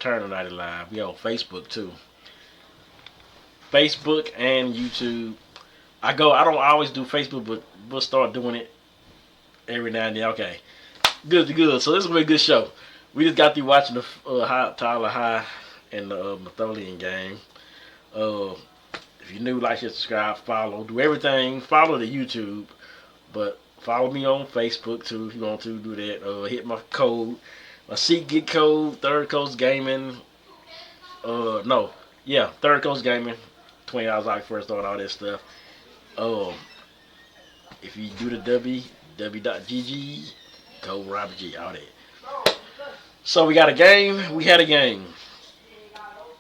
Turner 90 Live. We on Facebook too. Facebook and YouTube. I don't always do Facebook, but we'll start doing it every now and then. Okay. Good to good. So this is gonna be a good show. We just got through watching the Tyler High and the Methodian game. Uh, if you're new, like, share, subscribe, follow, do everything. Follow the YouTube, but follow me on Facebook too if you want to do that. Hit my code, my SeatGeek code, Third Coast Gaming. No, yeah, Third Coast Gaming. $20 off first start, all that stuff. If you do the www.gg, code Robert G, all that. So we got a game. We had a game.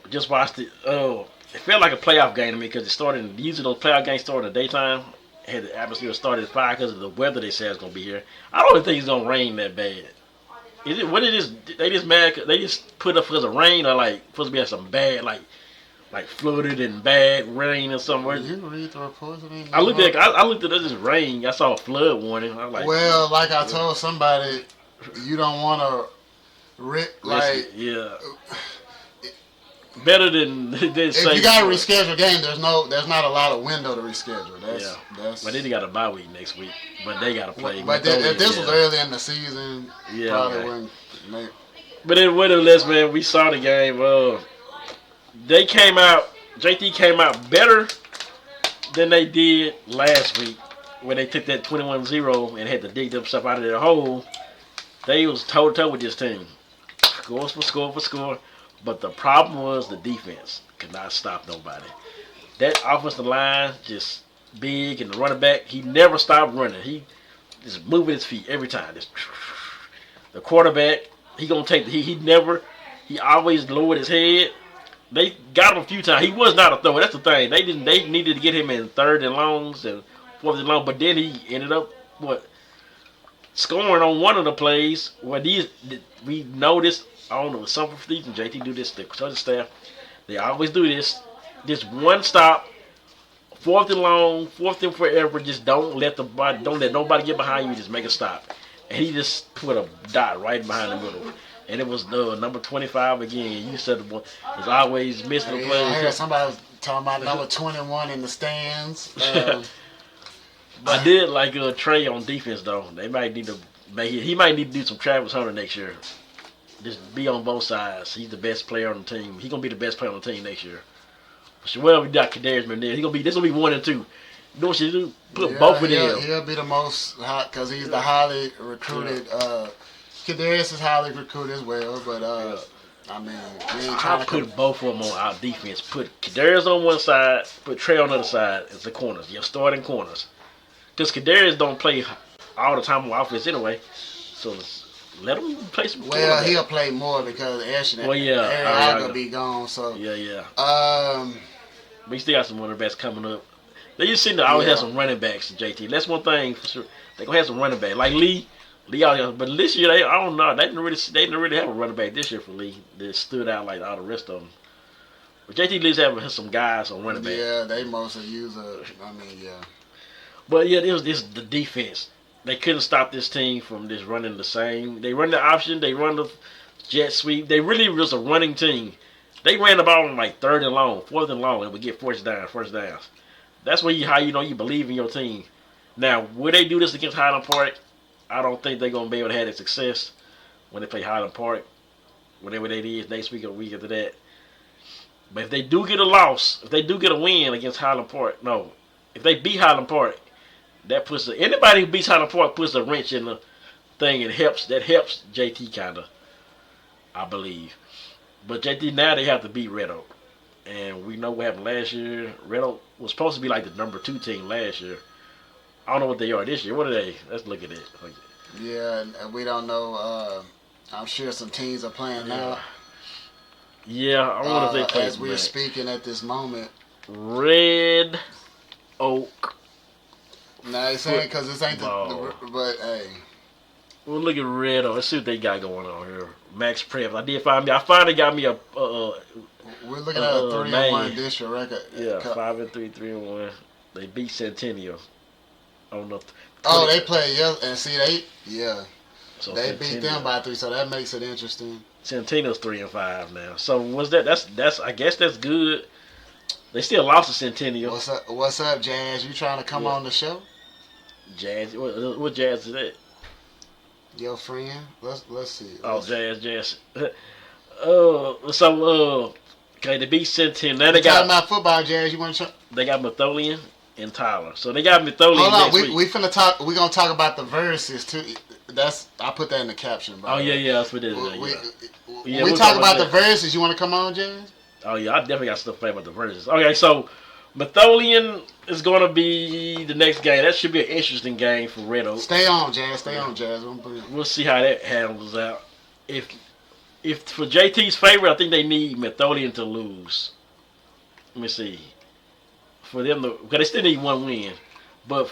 Just watched it. It felt like a playoff game to me because it started. Usually those playoff games start in the daytime. It had the atmosphere started at 5 because of the weather they said it's gonna be here. I don't even think it's gonna rain that bad. Is it? What it is? They just mad? They just put up because of rain, or like supposed to be some bad like flooded and bad rain or somewhere. You read the reports? I looked at this rain. I saw a flood warning. I was like, well, like I told somebody, you don't want to like. Yeah. Better than if you got to reschedule game, there's not a lot of window to reschedule. But then they got a bye week next week, but they got to play. But if this was early in the season, probably wouldn't make. But then, nevertheless, man, we saw the game. They came out. JT came out better than they did last week when they took that 21-0 and had to dig themselves out of their hole. They was toe-to-toe with this team. Scores for score. But the problem was the defense could not stop nobody. That offensive line just big, and the running back, he never stopped running. He just moving his feet every time. The quarterback, he gonna take he always lowered his head. They got him a few times. He was not a thrower. That's the thing. They needed to get him in 3rd and longs and 4th and long, but then he ended up scoring on one of the plays where we noticed. I don't know, some for and JT do this, the other staff, they always do this. Just one stop, 4th and long, 4th and forever, just don't let nobody get behind you, just make a stop. And he just put a dot right behind the middle. And it was number 25 again. You said the was always missing the play. I heard somebody was talking about number 21 in the stands. I did like Trey on defense though. They might need to he might need to do some Travis Hunter next year. Just be on both sides. He's the best player on the team. He's gonna be the best player on the team next year. Well, we got Kadarius Mendez. This gonna be 1 and 2. You know what you do? Put both of them. He'll be the most hot because he's the highly recruited. Kadarius is highly recruited as well, but I mean, I put both of them on our defense. Put Kadarius on one side, put Trey on the other side as the corners. Your starting corners, because Kadarius don't play all the time on offense anyway. So let him play some. Well, he'll play more because Ashton. Well, yeah, Aaron gonna be gone. So yeah. But you still got some running backs coming up. They just seem to always have some running backs. JT, that's one thing for sure. They gonna have some running backs like Lee. But this year I don't know. They didn't really have a running back this year for Lee that stood out like all the rest of them. But JT Lee's having some guys on running back. Yeah, they mostly use But yeah, this the defense. They couldn't stop this team from just running the same. They run the option. They run the jet sweep. They really was a running team. They ran the ball on like 3rd and long, 4th and long, and would get first downs. That's how you know you believe in your team. Now, will they do this against Highland Park? I don't think they're gonna be able to have that success when they play Highland Park, whatever that is next week or week after that. But if they do get a loss, if they do get a win against Highland Park, if they beat Highland Park. That puts anybody who beats Highland Park puts a wrench in the thing and helps JT kinda, I believe. But JT now they have to beat Red Oak. And we know what happened last year. Red Oak was supposed to be like the number 2 team last year. I don't know what they are this year. What are they? Let's look at it. Yeah, and we don't know. I'm sure some teams are playing now. Yeah, I wonder if they play. As we're speaking at this moment. Red Oak. Nah, it's ain't because this ain't but hey. Well, look at Red Oak. Let's see what they got going on here. Max Prep. I finally got me a. We're looking at a 3-1 district record. Yeah, 5-3, 3-1. They beat Centennial. I don't know. They play and see So They beat them by 3, so that makes it interesting. Centennial's 3-5 now. So what's that? That's I guess that's good. They still lost to Centennial. What's up, Jazz? You trying to come on the show? Jazz. What Jazz is that? Your friend? Let's see. Jazz. Okay, they beat Centennial. Now they talking about football, Jazz. You want to? They got Methodian and Tyler. So they got Methodian. Hold on, next week. we finna talk. We gonna talk about the verses too. I put that in the caption. Bro. Yeah, that's what it is. We talk about the verses. You want to come on, Jazz? Oh yeah, I definitely got stuff to play about the verses. Okay, so Methodian is going to be the next game. That should be an interesting game for Red Oak. Stay on, Jazz. We'll see how that handles out. If for JT's favorite, I think they need Methodian to lose. Let me see. For them to, because they still need one win, but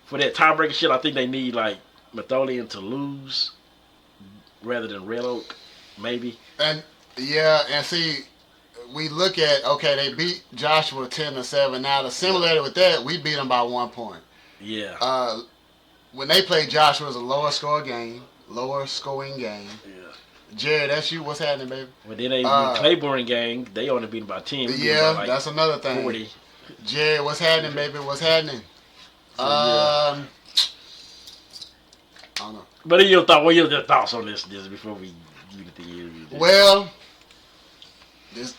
for that tiebreaker shit, I think they need like Methodian to lose rather than Red Oak, maybe. And see, we look at they beat Joshua 10-7. Now the similarity with that, we beat them by 1 point. Yeah. When they played Joshua, it was a lower scoring game. Yeah. Jared, that's you. What's happening, baby? Well, then they Claiborne gang. They only beat them by 10. That's another thing. 40. Jared, what's happening, baby? What's happening? I don't know. But what are your thoughts on this before we give it to you? Well,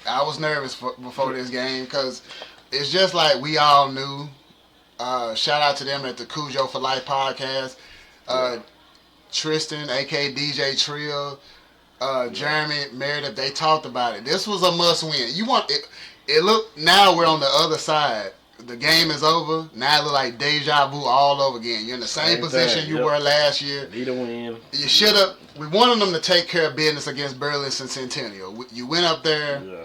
I was nervous before this game because it's just like we all knew. Shout out to them at the Cujo for Life podcast. Tristan, aka DJ Trill, Jeremy, Meredith, they talked about it. This was a must win. You want it? Now we're on the other side. The game is over. Now it look like deja vu all over again. You're in the same position you were last year. Need a win. You should have. We wanted them to take care of business against Burleson Centennial. You went up there. Yeah.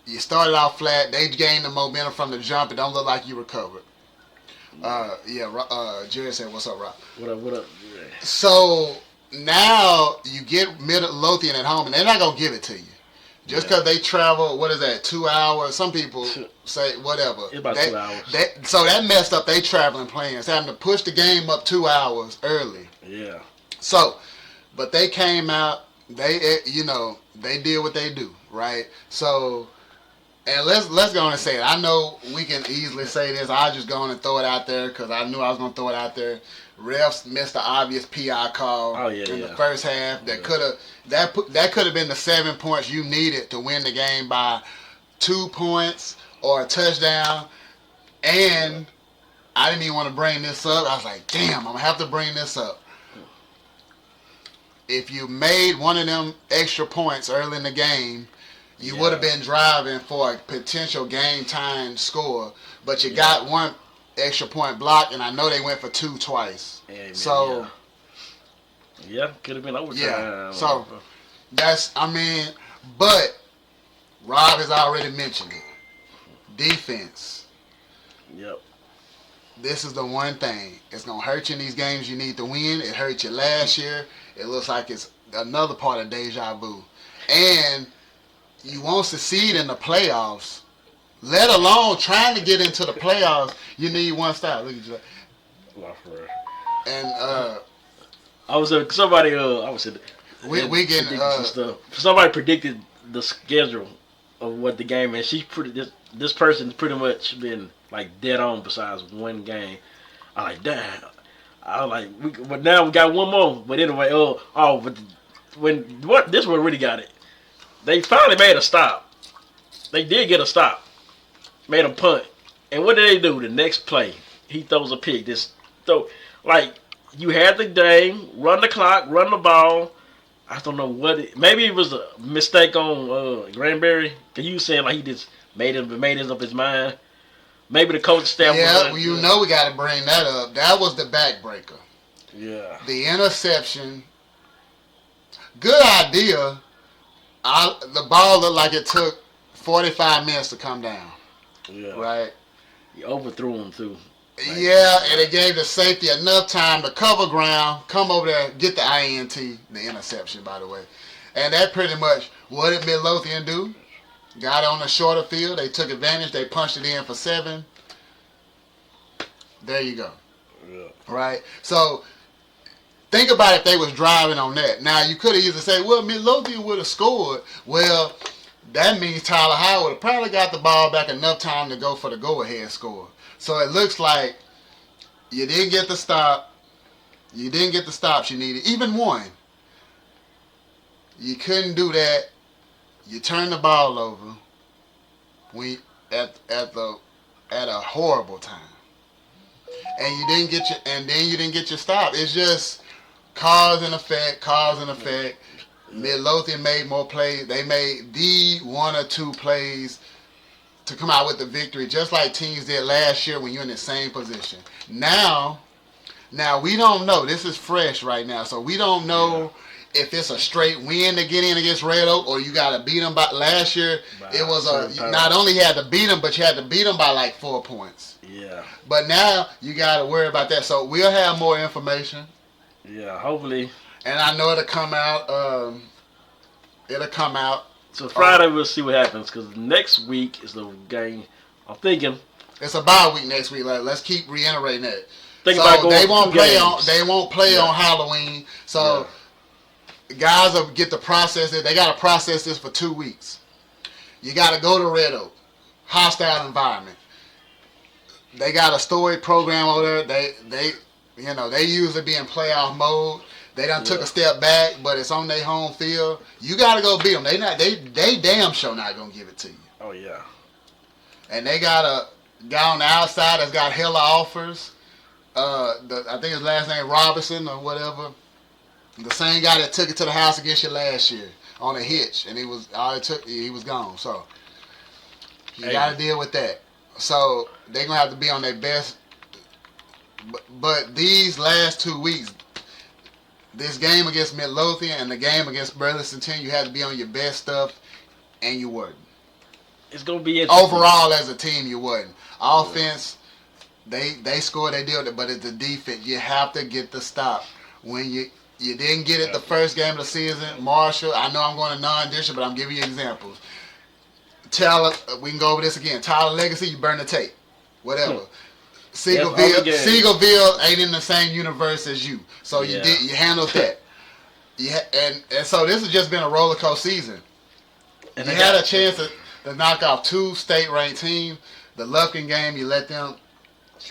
You started off flat. They gained the momentum from the jump. It don't look like you recovered. Jerry said, "What's up, Rob?" What up? Yeah. So now you get Midlothian at home, and they're not gonna give it to you. Just because they travel, 2 hours? Some people say whatever. It's about 2 hours. So that messed up their traveling plans, having to push the game up 2 hours early. Yeah. So, but they came out. They did what they do, right? So, and let's go on and say it. I know we can easily say this. I'll just go on and throw it out there because I knew I was gonna throw it out there. Refs missed the obvious PI call in the first half. That could have been the 7 points you needed to win the game by 2 points or a touchdown. And I didn't even want to bring this up. I was like, damn, I'm gonna have to bring this up. If you made one of them extra points early in the game, you would have been driving for a potential game time score. But you got one extra point block, and I know they went for 2 twice. Amen, so could have been overtime. Yeah, so but Rob has already mentioned it. Defense. Yep. This is the one thing. It's gonna hurt you in these games you need to win. It hurt you last year. It looks like it's another part of deja vu. And you won't succeed in the playoffs. Let alone trying to get into the playoffs, you need one stop. Look at you. And I was somebody. I was we getting some stuff. Somebody predicted the schedule of what the game is. This person's pretty much been like dead on besides one game. I like damn. I was like, but now we got one more. But anyway, this one really got it. They finally made a stop. They did get a stop. Made a punt. And what did they do? The next play, he throws a pick. You had the game, run the clock, run the ball. I don't know maybe it was a mistake on Granberry. Cause you saying like he just made it up his mind. Maybe the coach staff. Yeah, we got to bring that up. That was the backbreaker. Yeah. The interception. Good idea. The ball looked like it took 45 minutes to come down. Yeah. Right? He overthrew him, too. And it gave the safety enough time to cover ground, come over there, get the INT, the interception, by the way. And that pretty much, what did Midlothian do? Got on the shorter field. They took advantage. They punched it in for 7. There you go. Yeah. Right? So, Think about if they was driving on that. Now you could have easily said, well, Midlothian would have scored. Well, that means Tyler Howard have probably got the ball back enough time to go for the go-ahead score. So it looks like you didn't get the stop. You didn't get the stops you needed. Even one. You couldn't do that. You turned the ball over at a horrible time. And you didn't get your stop. It's just cause and effect. Midlothian made more plays. They made the one or two plays to come out with the victory, just like teams did last year when you're in the same position. Now we don't know. This is fresh right now, so we don't know if it's a straight win to get in against Red Oak or you got to beat them by. Last year, it was not only had to beat them, but you had to beat them by like 4 points. Yeah. But now you got to worry about that. So we'll have more information. Yeah, hopefully. And I know it'll come out. So Friday we'll see what happens because next week is the game. I'm thinking it's a bye week next week. Like, let's keep reiterating that. They won't play on Halloween. So guys will get to process it. They got to process this for 2 weeks. You got to go to Red Oak, hostile environment. They got a story program over there. They usually be in playoff mode. They done took a step back, but it's on their home field. You got to go beat them. They damn sure not gonna give it to you. Oh yeah. And they got a guy on the outside that's got hella offers. I think his last name Robinson or whatever. The same guy that took it to the house against you last year on a hitch, and he was gone. So you got to deal with that. So they're gonna have to be on their best. But these last 2 weeks, this game against Midlothian and the game against Burleson 10, you had to be on your best stuff, and you weren't. It's gonna be interesting. Overall, as a team, you wasn't. Offense, they scored, they did it, but it's the defense. You have to get the stop. When you didn't get it the first game of the season, Marshall. I know I'm going to non-district, but I'm giving you examples. Tyler, we can go over this again. Tyler Legacy, you burn the tape, whatever. Seagoville ain't in the same universe as you, so you handled that. And so this has just been a roller coaster season. And you had a chance to knock off 2 state-ranked teams. The Lufkin game, you let them.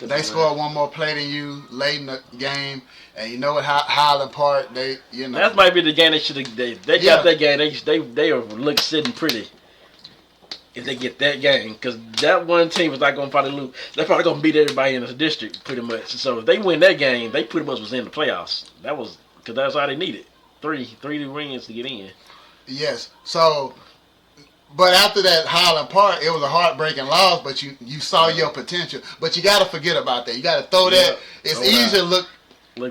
They scored one more play than you late in the game, and you know what? Highland Park, that might be the game they should have. They got that game. They are look sitting pretty. If they get that game, because that one team is not going to probably lose. They're probably going to beat everybody in the district pretty much. So if they win that game, they pretty much was in the playoffs. That was because that's all they needed. Three wins to get in. Yes. So, but after that Highland Park, it was a heartbreaking loss. But you saw your potential. But you got to forget about that. You got to throw that. It's easy to look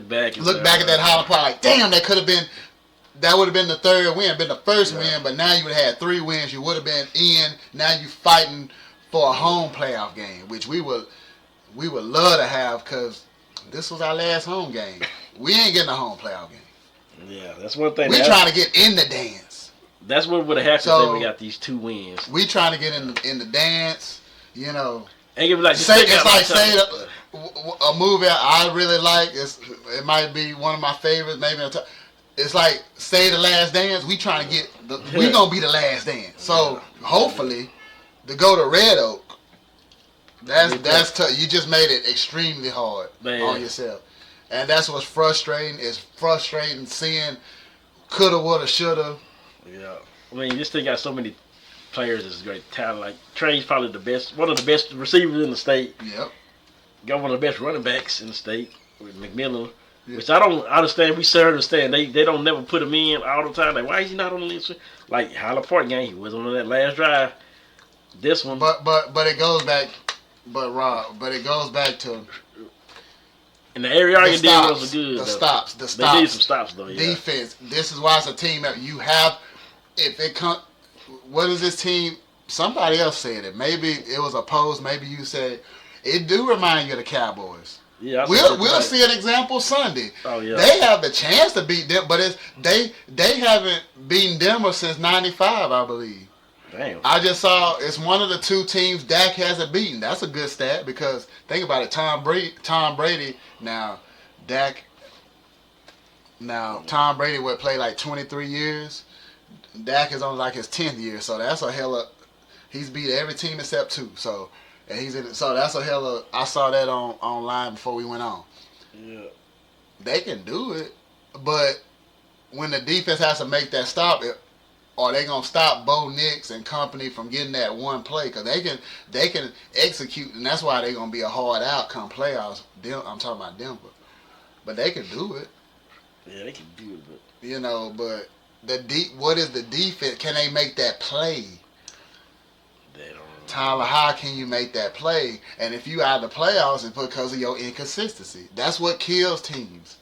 back at that Highland Park like, damn, that could have been. That would have been the third win, been the first win, but now you would have had 3 wins. You would have been in. Now you fighting for a home playoff game, which we would love to have because this was our last home game. We ain't getting a home playoff game. Yeah, that's one thing. We trying to get in the dance. That's what would have happened if we got these 2 wins. We trying to get in the dance. And give it like a movie I really like. It might be one of my favorites. Maybe. It's like Say the Last Dance. We trying to we gonna be the last dance. So hopefully, to go to Red Oak, that's tough. You just made it extremely hard on yourself, and that's what's frustrating. It's frustrating seeing coulda, woulda, shoulda. Yeah, I mean this thing got so many players. That's great talent. Like Trey's probably one of the best receivers in the state. Yep. Got one of the best running backs in the state with McMillan. Which I don't understand. We still understand. They don't never put him in all the time. Like, why is he not on the list? Like, Highland Park game, he was on that last drive. This one. But it goes back. But Rob, it goes back to. And the area argument deal was good. The stops. They did some stops though. Yeah. Defense. This is why it's a team that you have. If it come, what is this team? Somebody else said it. Maybe it was a post. Maybe you said it do remind you of the Cowboys. Yeah, we'll see an example Sunday. Oh yeah, they have the chance to beat them, but they haven't beaten Denver since '95, I believe. Damn. I just saw it's one of the 2 teams Dak hasn't beaten. That's a good stat because think about it. Tom Brady now, Dak Now Tom Brady would play like 23 years. Dak is on like his 10th year, so that's a hell of. He's beat every team except two. So and he's in. So that's a hell of. I saw that online before we went on. Yeah. They can do it, but when the defense has to make that stop, are they gonna stop Bo Nix and company from getting that one play? Because they can execute, and that's why they're gonna be a hard out come playoffs. I'm talking about Denver, but they can do it. Yeah, they can do it, but But what is the defense? Can they make that play? they don't. Tyler, how can you make that play? And if you out of the playoffs, it's because of your inconsistency. That's what kills teams.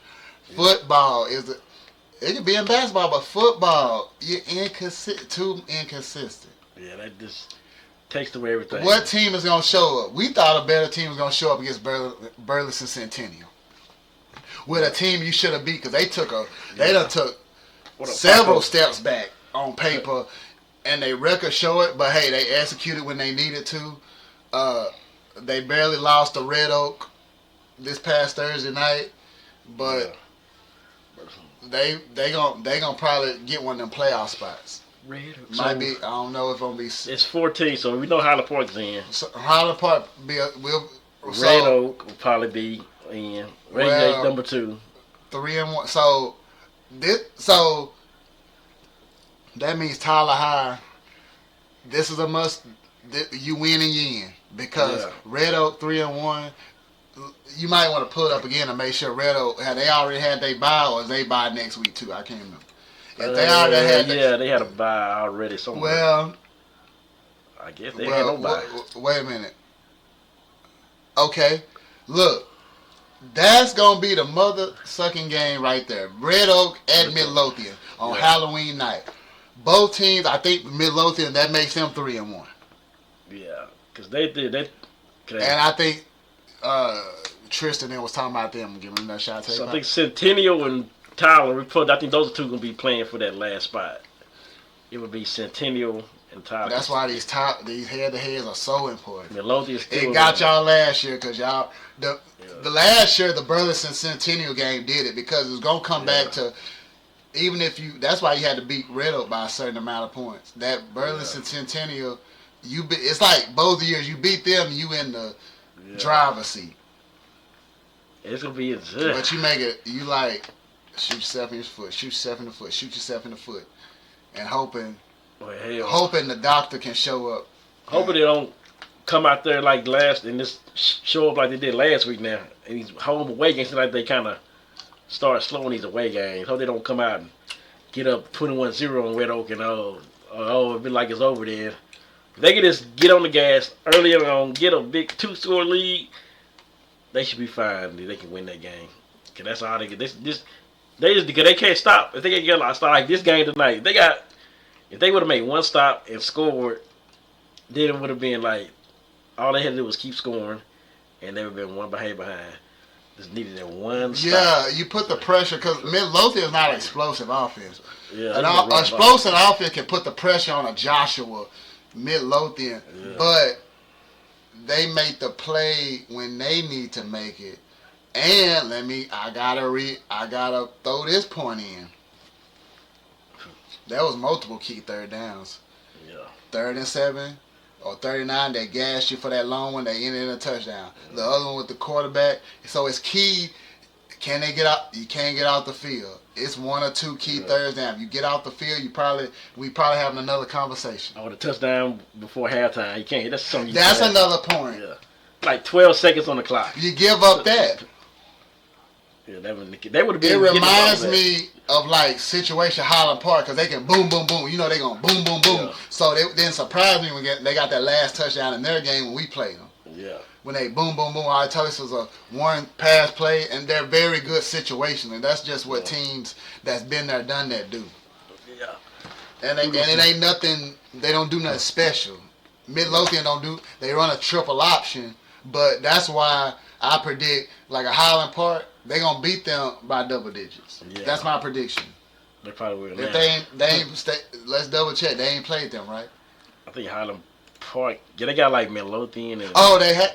Yeah. Football is it can be in basketball, but football, you're too inconsistent. Yeah, that just takes away everything. What team is going to show up? We thought a better team was going to show up against Burleson Centennial. With a team you should have beat, because they done took several steps back on paper, and they record show it, but hey, they executed when they needed to. They barely lost to Red Oak this past Thursday night, but they gonna probably get one of them playoff spots. Might be. I don't know if it'll be. It's 14, so we know Highland Park's in. So Highland Park will. Red Oak will probably be in. Red number 2. 3-1. So that means Tyler High. This is a must. You win and you in because Red Oak 3-1. You might want to pull it up again to make sure Red Oak they already had their bye or is they bye next week too. I can't remember. If they already had they had a bye already somewhere. Well, I guess they had no bye. Wait a minute. Okay, look, that's gonna be the mother sucking game right there. Red Oak at Midlothian on Halloween night. Both teams, I think Midlothian, that makes them 3-1. Yeah, because they did that. And I think Tristan was talking about them giving them that shot. So I think Centennial and Tyler, I think those are two going to be playing for that last spot. It would be Centennial and Tyler. That's why these head-to-heads are so important. Midlothian it got y'all last year because y'all the last year the Burleson Centennial game did it because it was going to come back to even if you. That's why you had to beat Red Oak by a certain amount of points. That Burleson Centennial, it's like both years you beat them, you in the driver's seat. It's gonna be but you make it. You like shoot yourself in the foot, shoot yourself in the foot, shoot yourself in the foot, and hoping the doctor can show up. Hoping they don't come out there like last and just show up like they did last week now. And these home away games like they kind of start slowing these away games. Hope they don't come out and get up 21-0 on Red Oak and it'd be like it's over then. If they can just get on the gas early on, get a big 2-score lead, they should be fine. They can win that game. Cause that's all they get. Because they can't stop. If they can get start like this game tonight, if they would have made one stop and scored, then it would have been like all they had to do was keep scoring, and they would have been one behind. Just needed that one stop. Yeah, you put the pressure because Midlothian is not an explosive offense. Yeah, an explosive offense can put the pressure on a Joshua Midlothian, but they make the play when they need to make it. And I gotta throw this point in. That was multiple key third downs. Yeah. 3rd and 7 or 39, they gassed you for that long one, they ended in a touchdown. The other one with the quarterback. So it's key. Can they get out? You can't get out the field. It's 1 or 2 key thirds down. If you get out the field, we probably having another conversation. Oh, the touchdown before halftime. You can't. That's something. That's another point. Yeah. Like 12 seconds on the clock. You give up that. Yeah, they would have been. It reminds me of like situation Highland Park because they can boom, boom, boom. You know they gonna boom, boom, boom. Yeah. So they didn't surprise me when they got that last touchdown in their game when we played them. Yeah. When they boom, boom, boom. I tell you, this was a one pass play, and they're very good situationally. That's just what teams that's been there, done that do. Yeah. And it ain't nothing. They don't do nothing special. Midlothian they run a triple option, but that's why I predict like a Highland Park. They gonna beat them by double digits. Yeah. That's my prediction. They probably will. If they ain't let's double check. They ain't played them, right? I think Highland Park. Yeah, they got like Midlothian and. Oh, they had.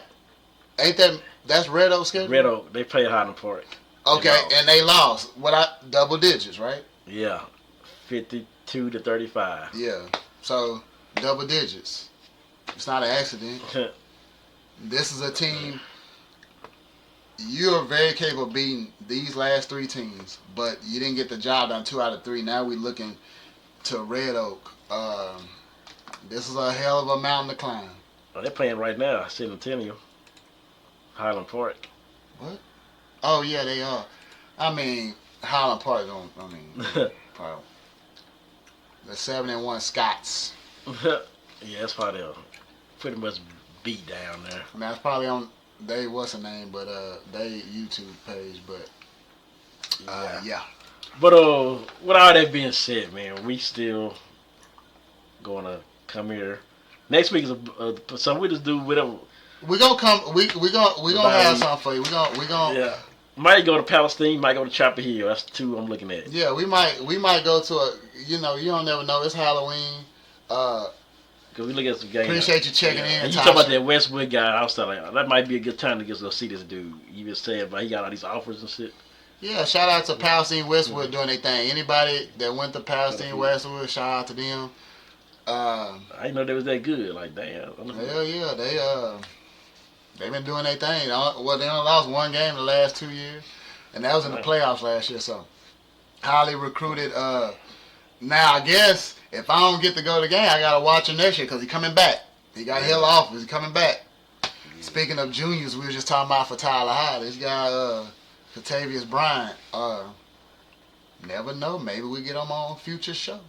Ain't that's Red Oak schedule? Red Oak. They play Highland Park. Okay, and they lost. Double digits, right? Yeah, 52-35. Yeah. So double digits. It's not an accident. This is a team. You're very capable of beating these last three teams, but you didn't get the job done 2 out of 3. Now we're looking to Red Oak. This is a hell of a mountain to climb. Oh, they're playing right now, San Antonio, Highland Park. What? Oh yeah, they are. I mean, Highland Park don't. I mean, probably the 7-1 Scots. Yeah, that's why they're pretty much beat down there. I mean, that's probably on they what's the name, but they YouTube page, but yeah. But with all that being said, man, we still gonna come here. Next week is so we just do whatever. We gonna come. We gonna have something for you. We gonna yeah. Might go to Palestine. Might go to Chapel Hill. That's the two I'm looking at. Yeah, we might go to a. You don't never know. It's Halloween. Cause we look at some games. Appreciate you checking in. And you talk about that Westwood guy. I was telling you, that might be a good time to go see this dude. You been saying, but he got all these offers and shit. Yeah, shout out to Palestine Westwood doing their thing. Anybody that went to Palestine Westwood, shout out to them. I didn't know they was that good. Like damn. Hell yeah, they've been doing their thing. Well, they only lost one game in the last 2 years, and that was in the playoffs last year. So highly recruited. Now I guess if I don't get to go to the game, I gotta watch him next year because he's coming back. He got hell off. He's coming back. Speaking of juniors, we were just talking about for Tyler High. This guy, Katavius Bryant. Never know. Maybe we get him on a future show.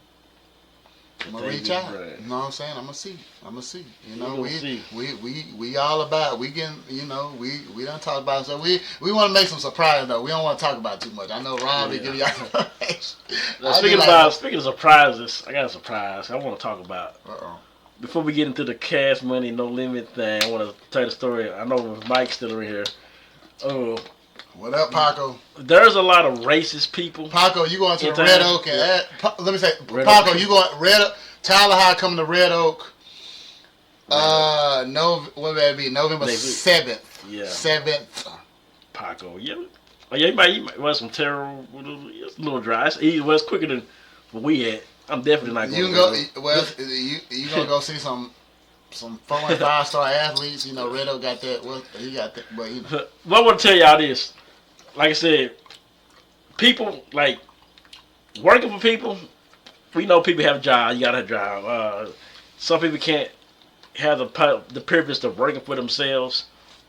I'm gonna reach out. You know what I'm saying? I'm gonna see. You know, we all about. We can. You know, we don't talk about. So we want to make some surprise though. We don't want to talk about too much. I know Ron be giving y'all information. Speaking of surprises, I got a surprise I want to talk about. Before we get into the cash money no limit thing, I want to tell you the story. I know Mike's still in here. Oh. What up, Paco? There's a lot of racist people. Paco, you going to the Red Oak and let me say, Paco, you going Red Oak? Tyler High coming to Red Oak. What would that be? November 7th. Yeah. 7th. Paco, yeah. Oh, yeah, you might want some terror. It's a little dry. It's easy. Well, it's quicker than what we had. I'm definitely not going. You can go. Well, you gonna go see some 4- and 5-star athletes. You know, Red Oak got that. Well, he got that. But you know. Well, I want to tell y'all this. Like I said, people like working for people. We know people have a job. You gotta have a job. Some people can't have the privilege of working for themselves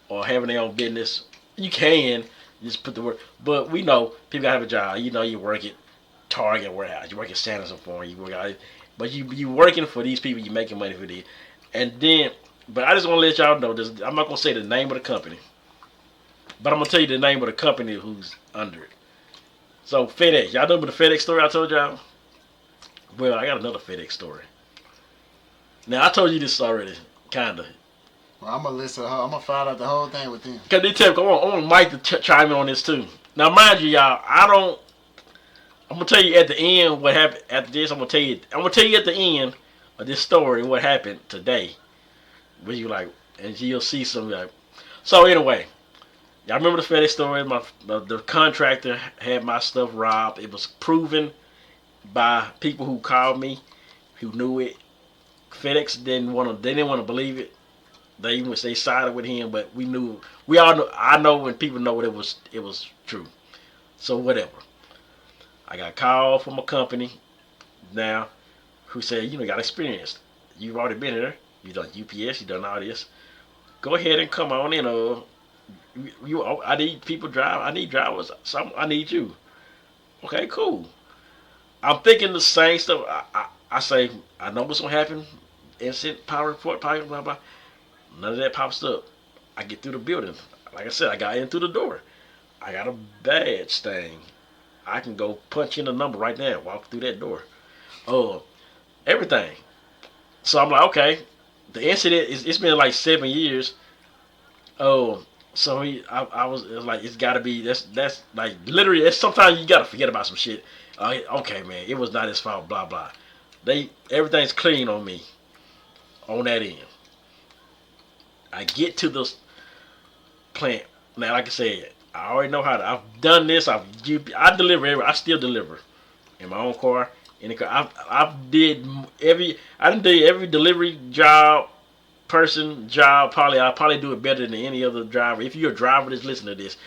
or having their own business. You can just put the work, but we know people gotta have a job. You know, you work at Target warehouse, you work at Sanders and Farm, you work out, but you working for these people. You making money for these, and then. But I just want to let y'all know this. I'm not gonna say the name of the company. But I'm going to tell you the name of the company who's under it. So, FedEx. Y'all remember the FedEx story I told y'all? Well, I got another FedEx story. Now, I told you this already, kind of. Well, I'm going to listen. I'm going to find out the whole thing with them. Because they tell me, I want Mike to chime in on this, too. Now, mind you, y'all, I'm going to tell you at the end what happened after this. I'm going to tell you at the end of this story what happened today. Where you like, and you'll see some, like. So, anyway. Y'all remember the FedEx story? The contractor had my stuff robbed. It was proven by people who called me, who knew it. FedEx didn't want to believe it. They sided with him, but we all know. I know when people know it was true. So whatever. I got a call from a company now who said, you got experience. You've already been here. You've done UPS. You've done all this. Go ahead and come on in. I need people drive. I need drivers. I need you. Okay, cool. I'm thinking the same stuff. I say, I know what's gonna happen. Incident, power report, blah blah blah. None of that pops up. I get through the building. Like I said, I got in through the door. I got a badge thing. I can go punch in a number right now. Walk through that door. Everything. So I'm like, okay. The incident it's been like 7 years. So I was like, it's got to be that's like literally. Sometimes you gotta forget about some shit. Okay, man, it was not his fault. Blah blah. Everything's clean on me. On that end, I get to the plant now. Like I said, I already know how to. I've done this. I deliver. I still deliver in my own car. In the car, I done did every delivery job, job. I probably do it better than any other driver. If you're a driver that's listening to this,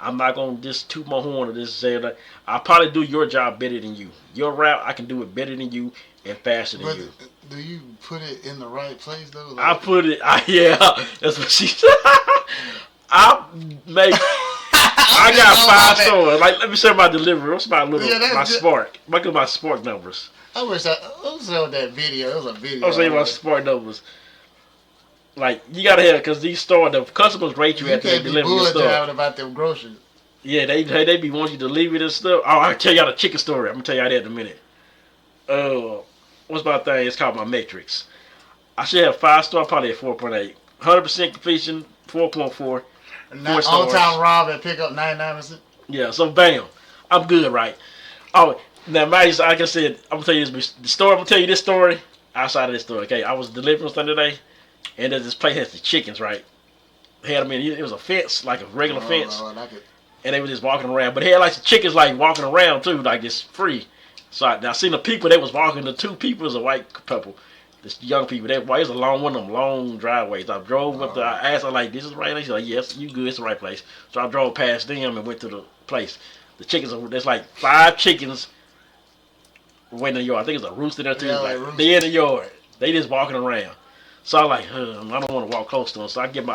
I'm not gonna just toot my horn or just say that. I probably do your job better than you. Your route, I can do it better than you and faster than But you. do you put it in the right place though? I Like, put it. Yeah, that's what she said. I make. I got 5 stores. Like, let me show my delivery. What's my little my Spark? Look at my Spark numbers. I wish I showed that video. It was a video. I'll show you my Spark numbers. Like, you gotta have, because these stores, the customers rate you after they deliver your stuff. Driving about them groceries. Yeah, they be wanting you to leave it and stuff. Oh, I'll tell y'all the chicken story. I'm gonna tell y'all that in a minute. What's my thing? It's called my metrics. I should have 5 star, probably at 4.8. 100% completion, 4.4. On time rob and pick up 99%. Yeah, so bam, I'm good, right? Oh, now, like I said, I'm gonna tell you this story. I'm gonna tell you this story outside of this story. Okay, I was delivering something today, and this place has the chickens, right? Had them in. It was a fence, like a regular fence, Lord, and they were just walking around. But they had like the chickens like walking around too, like just free. So I seen the people that was walking. The 2 people was a white couple. This young people, it was a long one of them long driveways. I drove up I asked her like, "This is the right place?" She's like, "Yes, you good, it's the right place." So I drove past them and went to the place. The chickens, there's like 5 chickens waiting in the yard. I think it's a rooster there too. Yeah, like, they in the yard. They just walking around. So I'm like, I don't want to walk close to them. So I get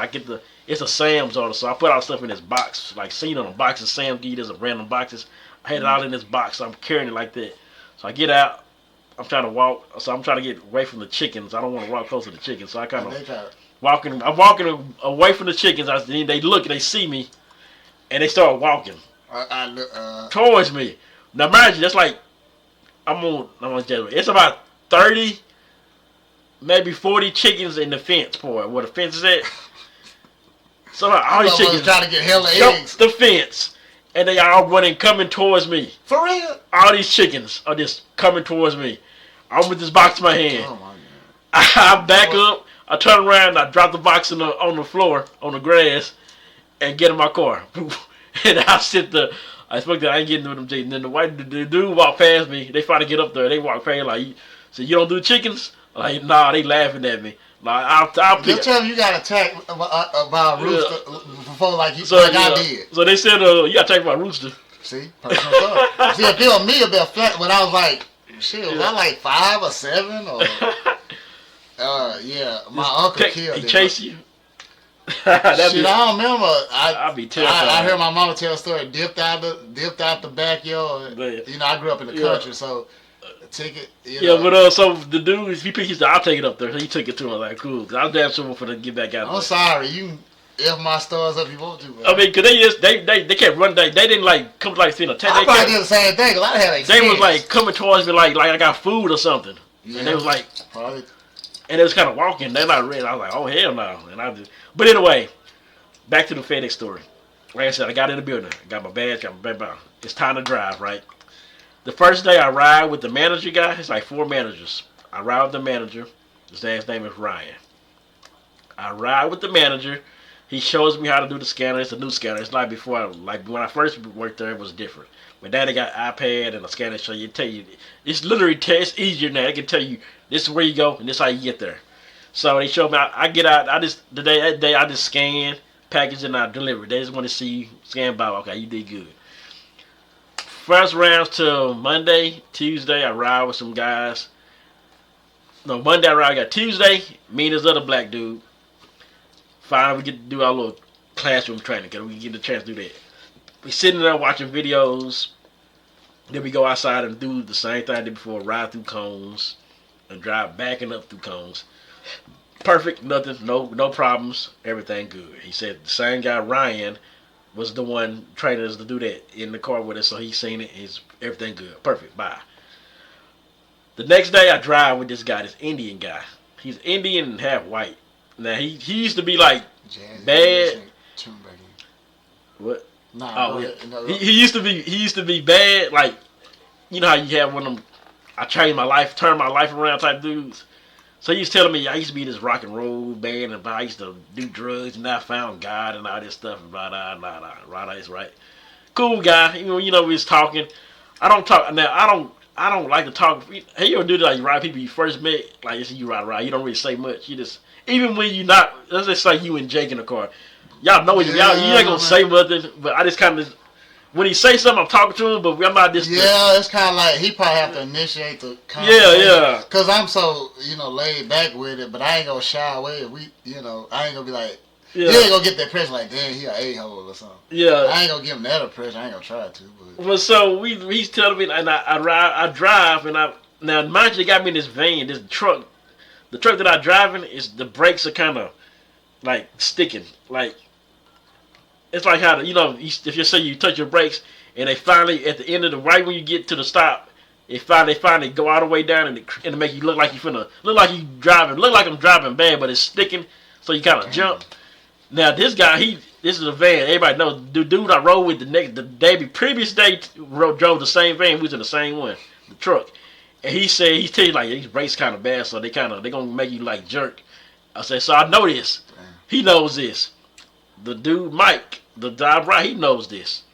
it's a Sam's order. So I put all stuff in this box, like seen on the boxes. Sam give you this random boxes. I had it all in this box. So I'm carrying it like that. So I get out. I'm trying to walk, so I'm trying to get away from the chickens. I don't want to walk close to the chickens, so I kind of walking. I'm walking away from the chickens. They look and they see me, and they start walking towards me. Now, mind you, that's like I'm on it's about 30, maybe 40 chickens in the fence part where the fence is at. So all these chickens trying to get hella eggs. The fence. And they all running, coming towards me. For real? All these chickens are just coming towards me. I'm with this box in my hand. Oh my God. I back up, I turn around, and I drop the box on the floor, on the grass, and get in my car. And I expect that I ain't getting with them chickens. And then the dude walked past me. They try to get up there. They walk past like, so you don't do chickens? Like, nah, they laughing at me. Like, I'll just tell them you got attacked by a rooster before, like I did. So they said, you got attacked by a rooster. See, personal story. See, if it was me, it'd be a flat. But I was like, shit, was I like 5 or 7 or? Yeah, my uncle killed. He chased you. Shit, I don't remember. I'll be terrified. I heard my mama tell a story. Dipped out the backyard. But, you know, I grew up in the country, so. Ticket, but so the dude, he said, I'll take it up there. So he took it to him, like, cool. Because I was damn sure for to get back out. I'm sorry, you can F my stars up if you want to. Man. I mean, because they kept running. They didn't like come like seeing a attack. I probably did the same thing. Cause I had they was like coming towards me like I got food or something. Yeah, and they was like, probably. And it was kind of walking. They're not ready. I was like, oh hell no. And I just. But anyway, back to the FedEx story. Like I said, I got in the building. Got my badge. Got my badge. It's time to drive, right? The first day I ride with the manager guy, it's like 4 managers. I ride with the manager. His name is Ryan. I ride with the manager. He shows me how to do the scanner. It's a new scanner. It's like before, like when I first worked there, it was different. But now they got iPad and a scanner, so you tell you it's literally it's easier now. They can tell you this is where you go and this is how you get there. So they showed me. I get out. That day I just scan, package, and I deliver. They just want to see you scan by. Okay, you did good. First rounds till Monday, Tuesday, I ride with some guys. No, Monday I ride. I got Tuesday, me and this other black dude. Finally, we get to do our little classroom training because we get the chance to do that. We sitting there watching videos. Then we go outside and do the same thing I did before, ride through cones and drive backing up through cones. Perfect, nothing, no problems, everything good. He said the same guy, Ryan, was the one training us to do that in the car with us, so he's seen it. It's everything good, perfect. Bye. The next day, I drive with this guy, this Indian guy. He's Indian and half white. Now he used to be like bad. What? Nah, oh, yeah. No. He used to be bad. Like, you know how you have one of them. I changed my life, turned my life around type dudes. So he was telling me I used to be this rock and roll band, and I used to do drugs, and I found God and all this stuff. And blah blah blah blah. Right, that's right. Cool guy. We was talking. I don't talk now. I don't like to talk. Hey, you ever do that? Like, you ride people you first met, like you ride. You don't really say much. You just even when you not. Let's just say you and Jake in the car. Y'all know it. Y'all you ain't gonna say nothing. But I just kind of when he say something, I'm talking to him. But I'm not just. Yeah, it's kind of like he probably have to initiate the Yeah, conversation. yeah. Cause I'm so laid back with it, but I ain't gonna shy away. I ain't gonna be like. Yeah. You ain't gonna get that impression like, damn, he an a-hole or something. Yeah. I ain't gonna give him that impression. I ain't gonna try to. But Well, so he's telling me, and I drive, and now mind you, they got me in this van, this truck. The truck that I driving is the brakes are kind of like sticking, like it's like how if you say you touch your brakes and they finally at the end of the right when you get to the stop, they finally go all the way down and it make you look like you finna look like you driving, look like I'm driving bad, but it's sticking, so you kind of jump. Now this guy, this is a van. Everybody knows the dude I rode with the previous day drove the same van. We was in the same one, the truck. And he said he tell you like these brakes kind of bad, so they gonna make you like jerk. I said so I know this. He knows this. The dude Mike, the driver, he knows this.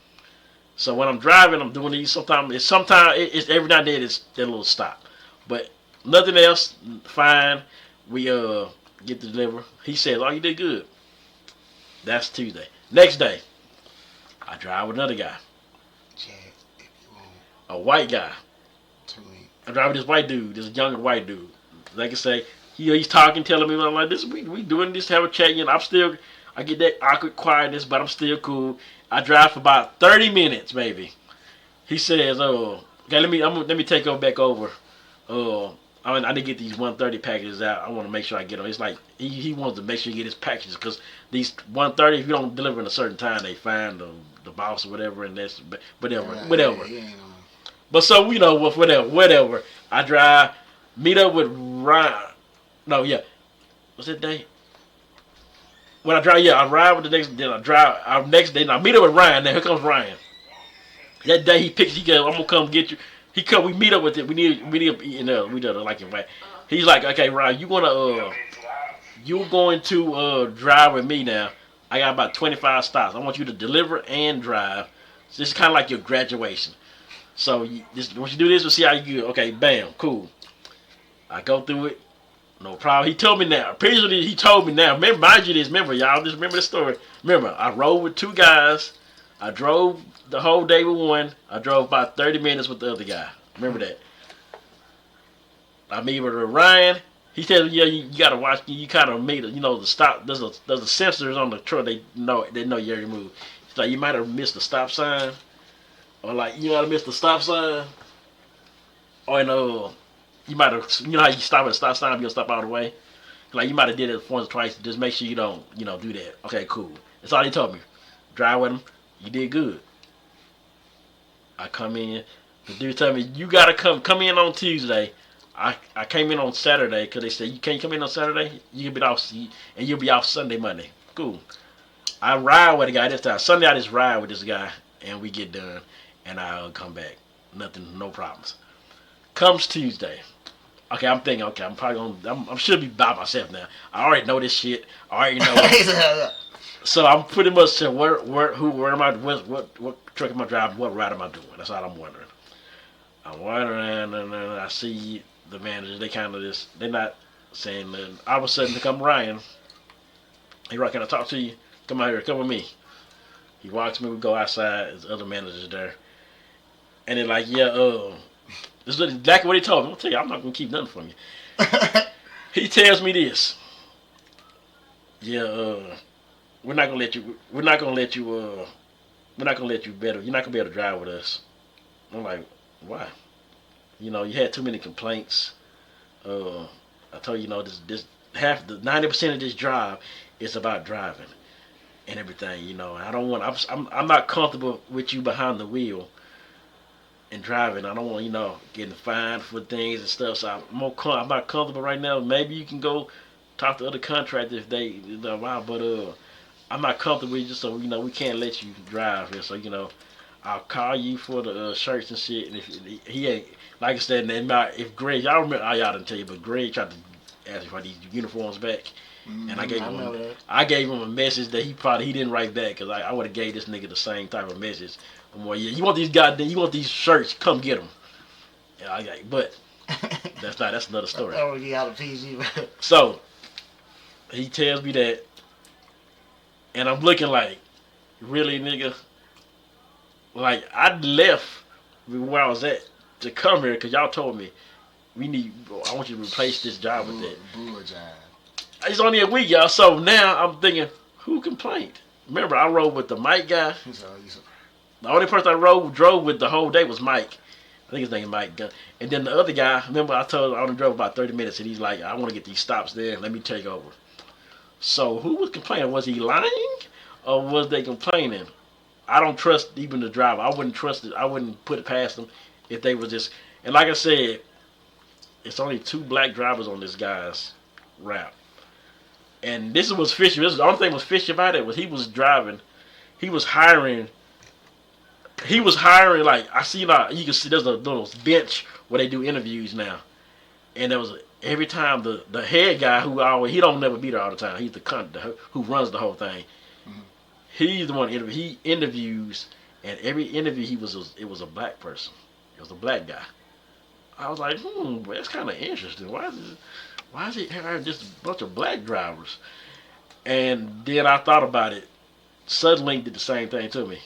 So when I'm driving, I'm doing these. Sometimes it's every now and then it's that little stop, but nothing else. Fine. We get the deliver. He says, "Oh, you did good." That's Tuesday. Next day, I drive with another guy. Chad, if you want A white guy. to me. I drive with this white dude, this younger white dude. Like I say, he's talking, telling me, I'm like, this, we doing this, have a chat. I get that awkward quietness, but I'm still cool. I drive for about 30 minutes, maybe. He says, "Oh, okay, let me take back over. I need to get these 130 packages out. I want to make sure I get them." It's like he wants to make sure you get his packages because these 130, if you don't deliver in a certain time, they find the boss or whatever, and that's whatever. Yeah, But so whatever. I drive, meet up with Ryan. No, yeah, what's that day? When I drive, I ride with the next. Then I drive our next day. And I meet up with Ryan. Now here comes Ryan. That day he picks. He goes, "I'm gonna come get you." He come. We meet up with it. We need. We don't like him right. He's like, "Okay, Ryan, you're going to drive with me now. I got about 25 stops. I want you to deliver and drive. So this is kind of like your graduation. So once you do this, we'll see how you do. Okay, bam, cool. I go through it. No problem. He told me now. Previously, he told me now. Mind you this. Remember, y'all. Just remember the story. Remember, I rode with two guys. I drove the whole day with one. I drove about 30 minutes with the other guy. Remember that. I meet with Ryan. He said, "Yeah, you gotta watch. You kind of made it. The stop. There's the sensors on the truck. They know you already moved. It's like you might have missed the stop sign, or like you might have missed the stop sign, or you might have. You know how you stop at a stop sign, you'll stop all the way. Like you might have did it once or twice. Just make sure you don't do that. Okay, cool. That's all he told me. Drive with him. You did good. I come in. The dude told me you gotta come in on Tuesday. I came in on Saturday because they said you can't come in on Saturday. You can be off and you'll be off Sunday, Monday. Cool. I ride with the guy this time. Sunday I just ride with this guy and we get done and I come back. Nothing, no problems. Comes Tuesday. Okay, I'm thinking. Okay, I'm probably gonna. I should be by myself now. I already know this shit. I already know it. So I'm pretty much saying where am I? What truck am I driving? What route am I doing? That's all I'm wondering. I'm wondering, and then I see the managers. They kind of just. They're not saying nothing. All of a sudden, come Ryan. Hey, Ryan, can I talk to you? Come out here. Come with me. He walks me. We go outside. There's other managers there, and they're like, "Yeah, this is exactly what he told me. I'm gonna tell you, I'm not gonna keep nothing from you." He tells me this. Yeah, we're not gonna let you. We're not gonna let you. We're not gonna let you better. You're not gonna be able to drive with us. I'm like, why? You had too many complaints. I told you, this half the 90% of this drive is about driving and everything. I don't want. I'm not comfortable with you behind the wheel and driving. I don't want getting fined for things and stuff. So I'm not comfortable right now. Maybe you can go talk to other contractors if they wow, but I'm not comfortable with you, so we can't let you drive here. So I'll call you for the shirts and shit. And if he ain't like I said, if Greg, y'all remember, y'all didn't tell you, but Greg tried to asking for these uniforms back. And I I know that. gave him a message that he didn't write back because I would have gave this nigga the same type of message. I'm like, yeah, you want these shirts? Come get them. Yeah, but that's another story. That would get out of PG. So he tells me that, and I'm looking like, really, nigga? Like I left where I was at to come here because y'all told me I want you to replace this job with that. Bull job. It's only a week, y'all. So now I'm thinking, who complained? Remember, I rode with the Mike guy. The only person I drove with the whole day was Mike. I think his name is Mike Gunn. And then the other guy, remember I told him I only drove about 30 minutes, and he's like, I want to get these stops there. Let me take over. So who was complaining? Was he lying, or was they complaining? I don't trust even the driver. I wouldn't trust it. I wouldn't put it past them if they were just. And like I said, it's only 2 black drivers on this guy's route. And this was fishy. The only thing was fishy about it was he was driving. He was hiring. Like I see, like you can see there's a little bench where they do interviews now, and there was every time the head guy he don't never be there all the time. He's who runs the whole thing. Mm-hmm. He's the one he interviews, and every interview it was a black person. It was a black guy. I was like, that's kind of interesting. Why is he hiring just a bunch of black drivers? And then I thought about it. Suddenlink did the same thing to me.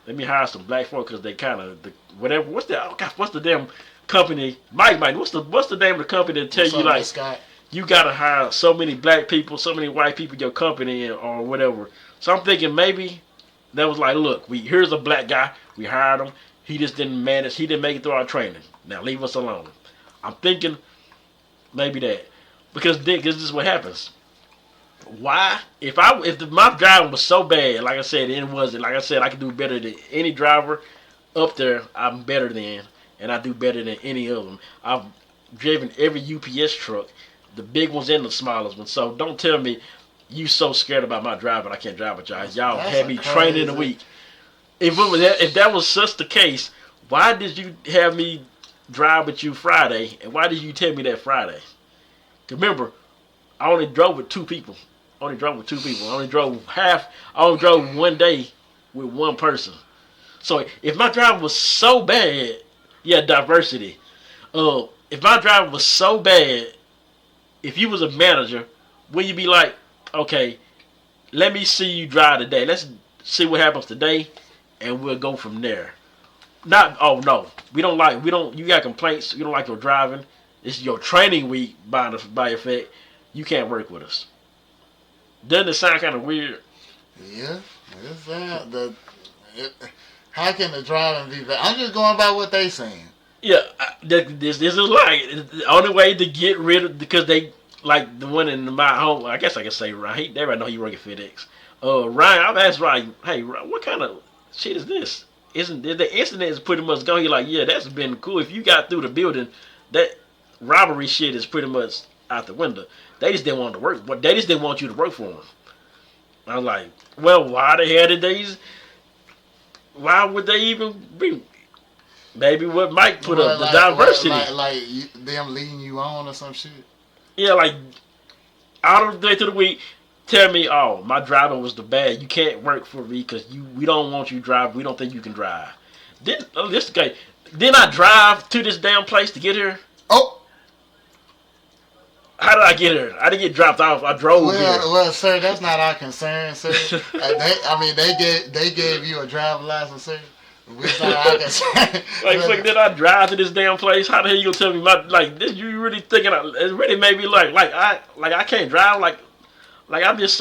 Let me hire some black folk because they kind of whatever. What's the damn company? Mike, what's the name of the company that tell you like Scott? You gotta hire so many black people, so many white people in your company or whatever. So I'm thinking maybe that was like, look, here's a black guy. We hired him. He just didn't manage. He didn't make it through our training. Now leave us alone. I'm thinking maybe that. Because this is what happens. Why? If my driving was so bad, like I said, I could do better than any driver up there. I'm better than, and I do better than any of them. I've driven every UPS truck, the big ones and the smallest ones. So don't tell me you so scared about my driving I can't drive with y'all. Y'all had me training a week. If that was such the case, why did you have me drive with you Friday, and why did you tell me that Friday? Remember, I only drove with 2 people. I only drove one day with one person. So if my driver was so bad, diversity. If my driver was so bad, if you was a manager, would you be like, okay, let me see you drive today. Let's see what happens today, and we'll go from there. Not, oh no, you got complaints, you don't like your driving. It's your training week by effect. You can't work with us. Doesn't it sound kind of weird? Yeah, how can the driving be bad? I'm just going by what they saying. Yeah, this is like the only way to get rid of, because they like the one in my home. I guess I can say Ryan. Everybody know he work at FedEx. Ryan, I've asked Ryan, hey, what kind of shit is this? Isn't the incident is pretty much gone? You're like, yeah, that's been cool. If you got through the building, that robbery shit is pretty much out the window. They just didn't want to work, but they just didn't want you to work for them. I was like, well, why the hell why would they even be? Maybe what Mike put up, the diversity. Like them leading you on or some shit? Yeah, like, out of the day to the week, tell me, oh, my driving was the bad. You can't work for me because we don't want you to drive. We don't think you can drive. Didn't I drive to this damn place to get here? Oh. How did I get here? I didn't get dropped off. I drove here. Well, sir, that's not our concern, sir. They gave you a driver's license, sir. It's not our concern. Like, did I drive to this damn place? How the hell you gonna tell me this? You really thinking? It really made me like I can't drive. Like I'm just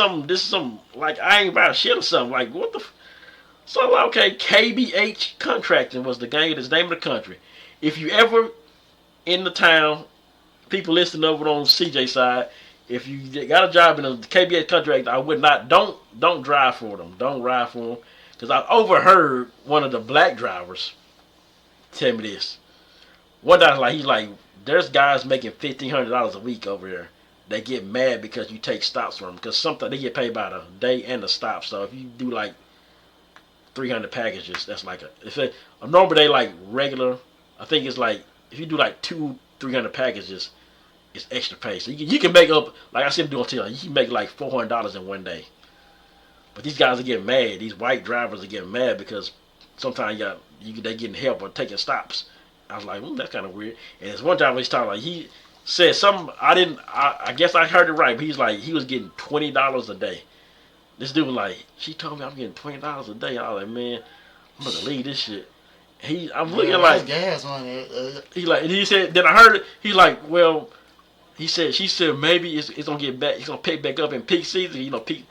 like I ain't about shit or something. Like what the? So okay, KBH Contracting was the name of the country. If you ever in the town. People listening over on CJ side, if you got a job in a KBH contract, I would not, don't drive for them. Don't ride for them. Because I overheard one of the black drivers tell me this. One day, he's like, there's guys making $1,500 a week over here. They get mad because you take stops from them. Because sometimes they get paid by the day and the stop. So if you do like 300 packages, that's like a normal day, like regular, I think it's like, if you do like 200-300 packages, it's extra pay. So you can make up, like I said, doing till you can make like $400 in one day. But these guys are getting mad. These white drivers are getting mad because sometimes they getting help or taking stops. I was like, that's kind of weird. And there's one driver he's talking like he said something. I guess I heard it right. But he's like he was getting $20 a day. This dude was like, she told me I'm getting $20 a day. I was like, man, I'm gonna leave this shit. I'm looking like gas money. He like, and he said. Then I heard it. He's like, well, she said maybe it's gonna get back. It's gonna pick back up in peak season. Peak.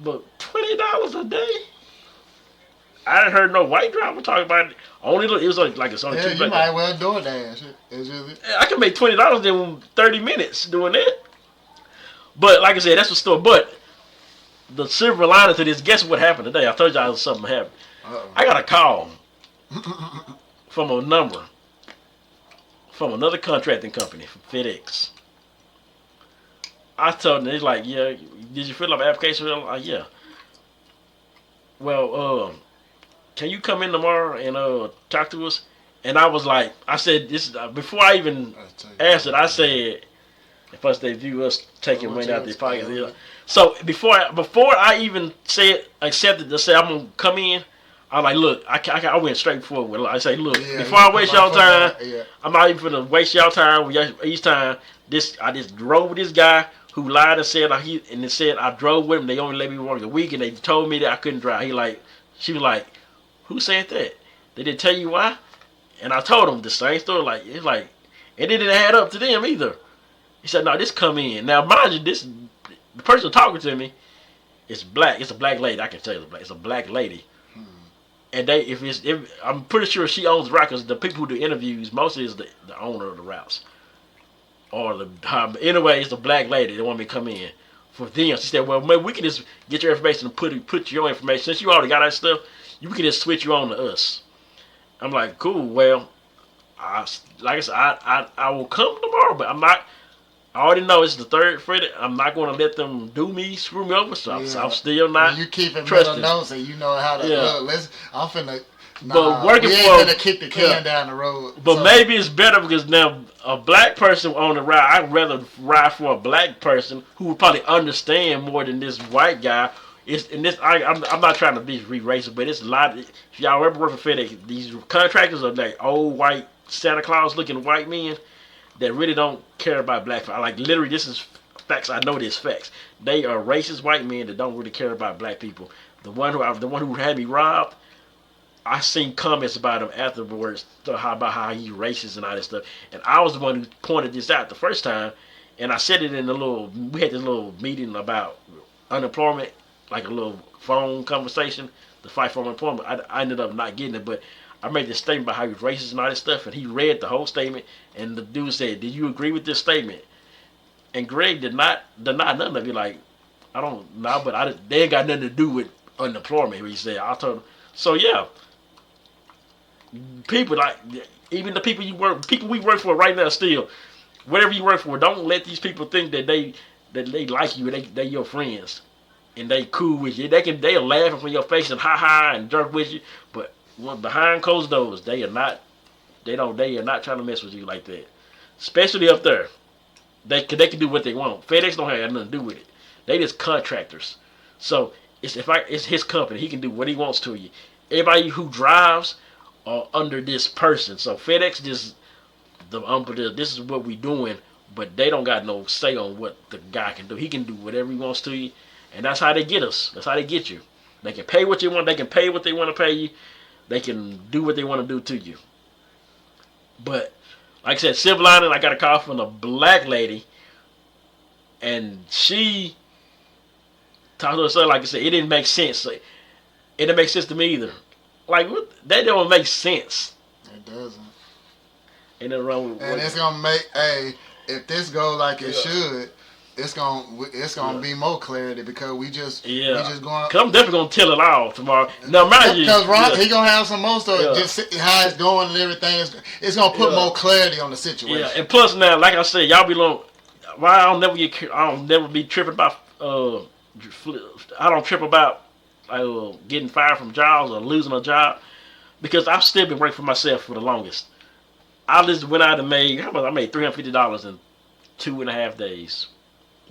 But $20 a day. I didn't heard no white driver talk about it. It was like it's only yeah, two. You might well do it, dash. I can make $20 in 30 minutes doing that. But like I said, that's the story. But the silver lining to this, guess what happened today? I told y'all something happened. I got a call from a number from another contracting company, from FedEx. I told them, they're like, yeah, did you fill out an application? I'm like, yeah. Well, can you come in tomorrow and talk to us? And I was like, I said, this before I even answered, I said, first they view us taking money out of their pockets. So before I even accepted to say I'm gonna come in, I like, look, I went straight forward. I say, look, before I waste y'all time, I'm not even gonna waste y'all time. Each time, I just drove with this guy who lied and said I drove with him. They only let me work a week, and they told me that I couldn't drive. She was like, who said that? They didn't tell you why? And I told him the same story. Like it's like, it didn't add up to them either. He said, no, this come in. Now mind you, the person talking to me is black. It's a black lady. I can tell you it's a black lady. And I'm pretty sure she owns the route because the people who do interviews mostly is the owner of the routes. Or anyway, it's a black lady that want me to come in for them. She said, well, maybe we can just get your information and put your information. Since you already got that stuff, you can just switch you on to us. I'm like, cool. Well, like I said, I will come tomorrow, but I'm not. I already know it's the third Friday. I'm not going to let them screw me over. So I'm still not. You keeping trusting. middle notes and you know how to. I'm finna. But working we for ain't gonna kick the can down the road. But maybe it's better because now a black person on the ride, I'd rather ride for a black person who would probably understand more than this white guy. I'm not trying to be racist, but it's a lot. If y'all ever work for FedEx, these contractors are like old white Santa Claus looking white men that really don't care about black people. Like literally, this is facts. I know this facts. They are racist white men that don't really care about black people. The one who had me robbed. I seen comments about him afterwards about how he's racist and all this stuff. And I was the one who pointed this out the first time. And I said it we had this little meeting about unemployment, like a little phone conversation, the fight for unemployment. I ended up not getting it, but I made this statement about how he's racist and all this stuff. And he read the whole statement. And the dude said, did you agree with this statement? And Greg did not deny nothing of it. Like, I don't know, but they ain't got nothing to do with unemployment. He said, I told him. So, yeah. People like even the people we work for right now still, whatever you work for, don't let these people think that they like you and they your friends and they cool with you. They'll laugh in your face and ha and jerk with you, but behind closed doors they are not trying to mess with you like that. Especially up there, they can do what they want. FedEx don't have nothing to do with it. They just contractors. So it's his company. He can do what he wants to you. Everybody who drives under this person. So FedEx just this is what we doing, but they don't got no say on what the guy can do. He can do whatever he wants to you, and that's how they get us. That's how they get you. They can pay what you want. They can pay what they want to pay you. They can do what they want to do to you. But like I said, silver lining, I got a call from a black lady, and she talked to her son. Like I said, it didn't make sense. It didn't make sense to me either. Like, that don't make sense. It doesn't. Ain't nothing wrong with and it's going to make, if this goes like it should, it's gonna be more clarity because we just going. Cause I'm definitely gonna tell it all tomorrow. Now, mind you, because Ron he gonna have some more stuff. Just how it's going and everything. It's gonna put more clarity on the situation. Yeah, and plus now, like I said, y'all be long. Why I don't never be tripping about. I don't trip about getting fired from jobs or losing a job because I've still been working for myself for the longest. I just went out and made. How much? I made $350 in 2.5 days,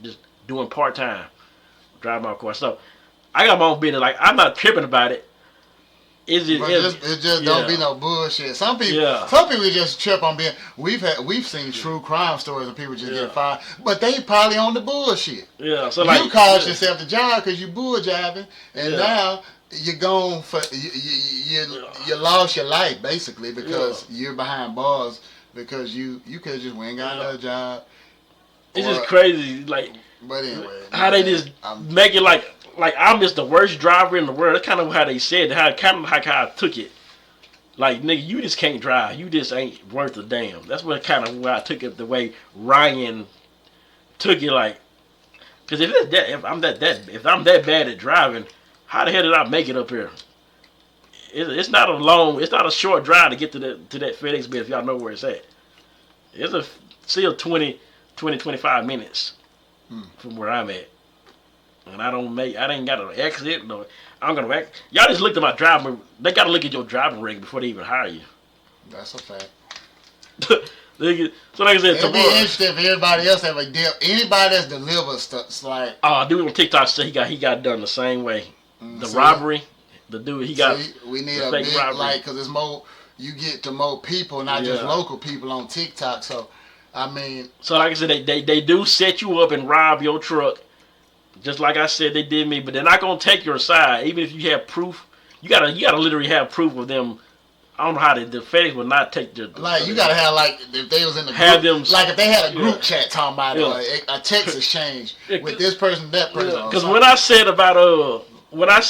just doing part time, driving my car. So I got my own business. Like I'm not tripping about it. But it just don't be no bullshit. Some people just trip on being. We've seen true crime stories of people just get fired, but they probably on the bullshit. Yeah, so you caused yourself the job because you bull jiving, and now you're going for you lost your life basically because you're behind bars because you could have just went and got another job. It's just crazy, like. But anyway, how they just make it like I'm just the worst driver in the world. That's kind of how they said it. How I took it. Like nigga, you just can't drive. You just ain't worth a damn. That's what kind of why I took it the way Ryan took it. Like, because if I'm that bad at driving, how the hell did I make it up here? It's not a short drive to get to that FedEx bed if y'all know where it's at. It's still 20, 25 minutes from where I'm at. And I ain't got an exit. No, I'm gonna act. Y'all just looked at my driving. They gotta look at your driving record before they even hire you. That's a fact. So like I said, it'd be interesting if everybody else have a deal. Anybody that's delivered stuff, like dude on TikTok said he got done the same way. The robbery, the dude he got. We need a big robbery. Because it's more. You get to more people, not just local people on TikTok. So, I mean. So like I said, they do set you up and rob your truck. Just like I said, they did me, but they're not gonna take your side. Even if you have proof, you gotta literally have proof of them. I don't know how the FedEx would not take the. Like you gotta have if they was in the group, like if they had a group chat talking about a text exchange with this person, that person. Because when I said about I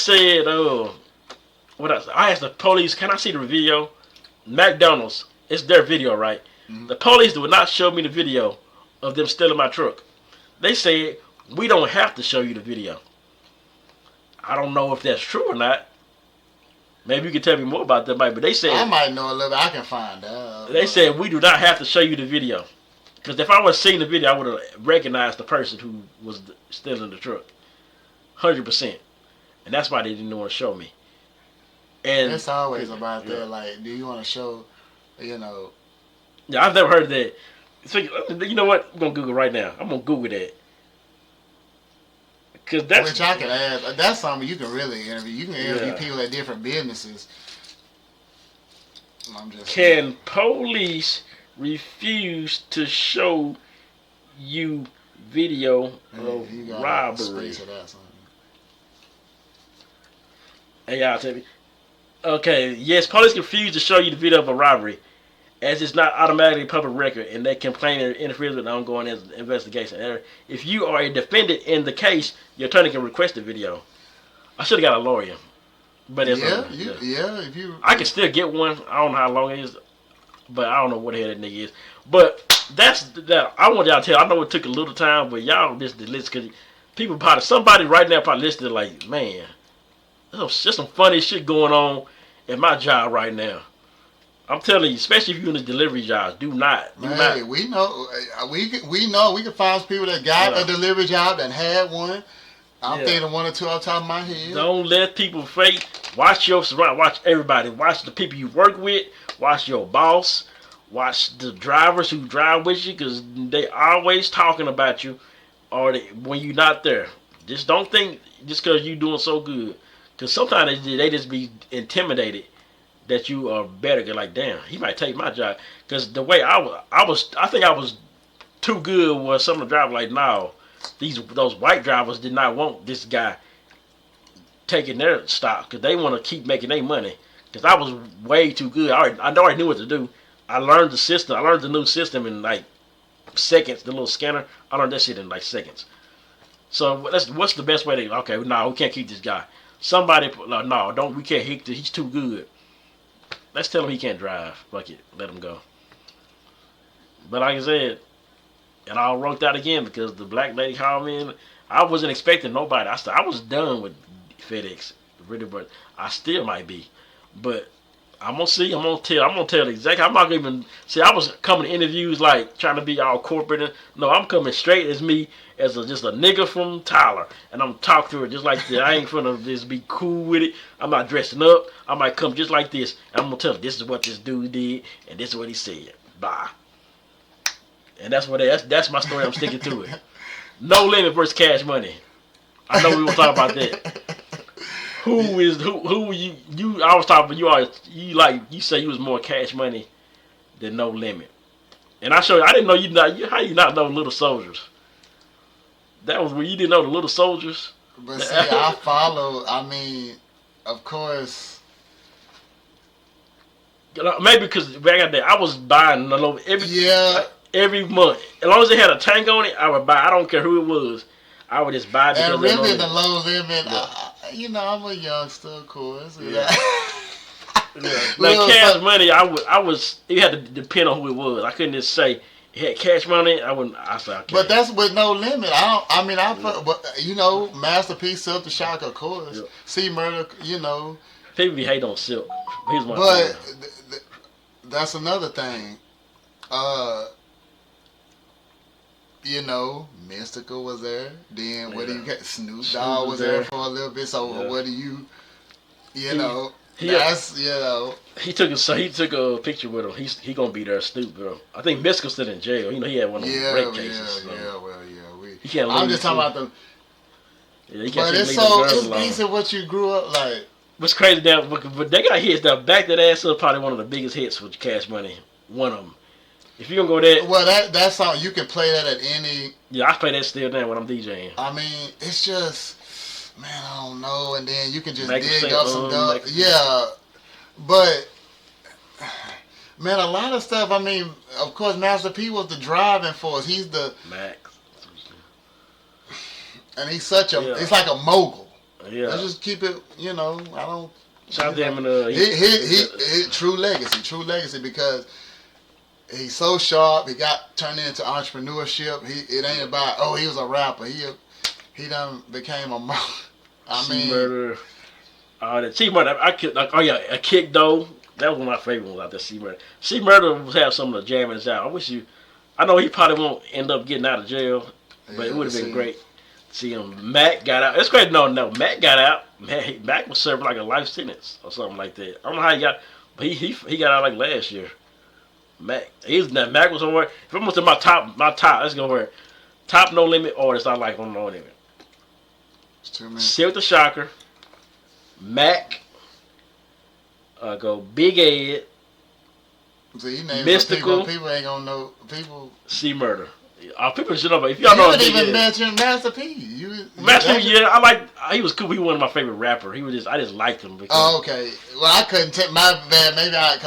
asked the police, can I see the video? McDonald's, it's their video, right? Mm-hmm. The police would not show me the video of them stealing my truck. They said. We don't have to show you the video. I don't know if that's true or not. Maybe you can tell me more about that, Mike. But they said I might know a little bit. I can find out. They said we do not have to show you the video, because if I would have seen the video, I would have recognized the person who was stealing the truck, 100%. And that's why they didn't want to show me. And it's always about that. Like, do you want to show? Yeah, I've never heard that. So you know what? I'm gonna Google right now. I'm gonna Google that. Which I can add. That's something you can really interview. You can interview people at different businesses. Can police refuse to show you video of robbery? Hey, y'all tell me. Okay, yes, police refuse to show you the video of a robbery, as it's not automatically public record, and they complain and interferes with the ongoing investigation. If you are a defendant in the case, your attorney can request the video. I should have got a lawyer, but it's if you, I can still get one. I don't know how long it is, but I don't know what the hell that nigga is. But that's that. I want y'all to tell. I know it took a little time, but y'all listen to this because people probably somebody right now probably listening like, man, there's just some funny shit going on in my job right now. I'm telling you, especially if you're in the delivery jobs, do not. We know we can find some people that got a delivery job and had one. I'm thinking one or two off the top of my head. Don't let people fake. Watch your surround. Watch everybody. Watch the people you work with. Watch your boss. Watch the drivers who drive with you, because they always talking about you, or when you're not there. Just don't think just because you're doing so good, because sometimes they just be intimidated that you are better. Get like, damn, he might take my job. Because the way I think I was too good. Was some of the drivers like, no, those white drivers did not want this guy taking their stock, because they want to keep making their money. Because I was way too good. I already knew what to do. I learned the system. I learned the new system in like seconds. The little scanner. I learned that shit in like seconds. So what's the best way to? Okay, no, we can't keep this guy. Somebody, no, don't. We can't. He's too good. Let's tell him he can't drive. Fuck it. Let him go. But like I said, it all worked out again because the black lady called me in. I wasn't expecting nobody. I was done with FedEx, really, but I still might be. But I'm gonna see. I'm gonna tell exactly. I'm not even see. I was coming to interviews like trying to be all corporate. No, I'm coming straight as me, as just a nigga from Tyler, and I'm talking to her just like that. I ain't finna just be cool with it. I'm not dressing up. I might come just like this, and I'm gonna tell her this is what this dude did, and this is what he said. Bye. and that's my story. I'm sticking to it. No Limit versus Cash Money. I know we won't talk about that. Who you? I was talking about you say you was more Cash Money than No Limit, and I showed you. I didn't know how you not know Little Soldiers. That was when you didn't know the Little Soldiers. But see, I follow. I mean, of course. Maybe because back in the day, I was buying Yeah. every month. As long as it had a tank on it, I would buy. I don't care who it was. I would just buy it because And really, the Low Low Limit. Yeah. I'm a youngster, of course. Yeah. Like Cash Money, I was. You had to depend on who it was. I couldn't just say it had Cash Money. I wouldn't. I said okay. But that's with No Limit. But Masterpiece, Silk the Shock, of course. Yeah. C Murder, People be hate on Silk. He's my But favorite. that's another thing. Mystical was there. Then what do you get? Snoop Dogg was there for a little bit. So what do you? He took a picture with him. He gonna be there, Snoop, bro. I think Mystical still in jail. He had one of them rape cases. He can't. I'm just talking about the. Yeah, he can't. But it's decent what you grew up like. What's crazy that, but they got hits that back that ass up. Probably one of the biggest hits with Cash Money. One of them. If you gonna go there, well, that song you can play that at any. Yeah, I play that still now when I'm DJing. I mean, it's just, man, I don't know, and then you can just dig up some stuff. Yeah, but man, a lot of stuff. I mean, of course, Master P was the driving force. He's the Max, and he's such a. It's like a mogul. Yeah. Let's just keep it. I don't. Shout to him and he true legacy because. He's so sharp. He got turned into entrepreneurship. It ain't about he was a rapper. He done became a C-Murder. The C-Murder. A Kick Though. That was one of my favorite ones out there. C-Murder. C-Murder was have some of the jammings out. I know he probably won't end up getting out of jail, but it would have been great to see him. Mac got out. It's crazy. No. Mac got out. Mac was serving like a life sentence or something like that. I don't know how he got, but he got out like last year. Mac was on where. If I'm going to my top, let's go where. Top No Limit artists I like on No Limit. It's 2 minutes. Silk the Shocker, Mac, go Big Ed, So you name Mystical. People ain't gonna know. People. C Murder. People should know. If y'all know, you didn't even mention Master P. Master P, yeah, I like. He was cool. He was one of my favorite rappers. I just liked him. Oh, okay. Well, I couldn't take my bad. Maybe I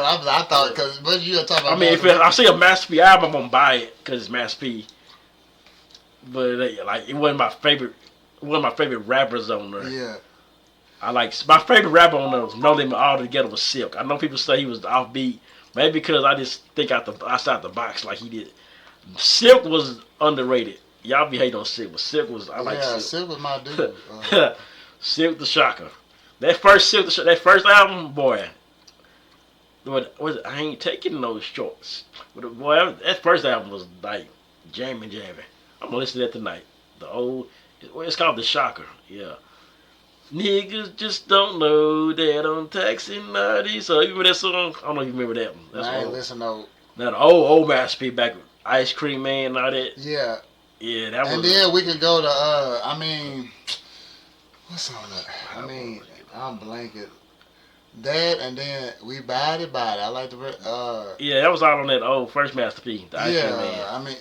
thought because what you were talking about. I mean, if I see a Master P album, I'm gonna buy it because it's Master P. But it wasn't my favorite. One of my favorite rappers on there. Yeah. My favorite rapper on there was No Limit Altogether was Silk. I know people say he was offbeat, maybe because I just think outside the box like he did. Silk was underrated. Y'all be hating on Silk, but Silk was. I like Silk. Silk was my dude. Silk the Shocker. That first album, boy. I ain't taking no shorts. But boy, that first album was like jamming. I'm gonna listen to that tonight. It's called The Shocker. Yeah. Niggas just don't know that I'm taxing naughty. So you remember that song? I don't know if you remember that one. That's I ain't listen to. That old Master P back with Ice Cream Man and all that. Yeah. Yeah, that was. And then we can go to what's on that? I'm blanking. That and then we body. I like the yeah, that was all on that old first Master P. The Ice Cream Man.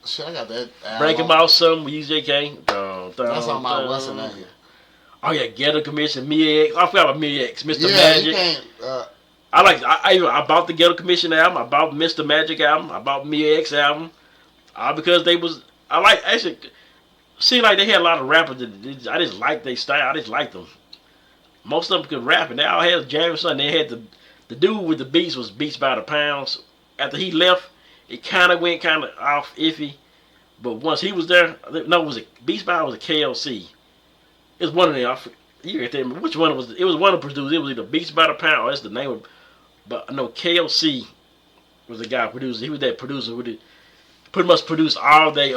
Shit, I got that. Break 'em Out some with UJK. That's on my what's in there. Oh yeah, Ghetto Commission, Mia X. I forgot about Mia X, Mr. Yeah, Magic. you can't. I bought the Ghetto Commission album. I bought Mr. Magic album. I bought Mia X album. All because they was. Seemed like they had a lot of rappers that I just liked their style. I just liked them. Most of them could rap, and they all had jamming something. They had the dude with the beats was Beats by the Pounds. After he left, it kind of went off iffy. But once he was there, Beats by was a KLC. It was one of them. You can't remember which one it was. It was one of the producers. It was either Beats by the Pound or that's the name of. But no, KLC was the guy producer. He was that producer who did pretty much produce all they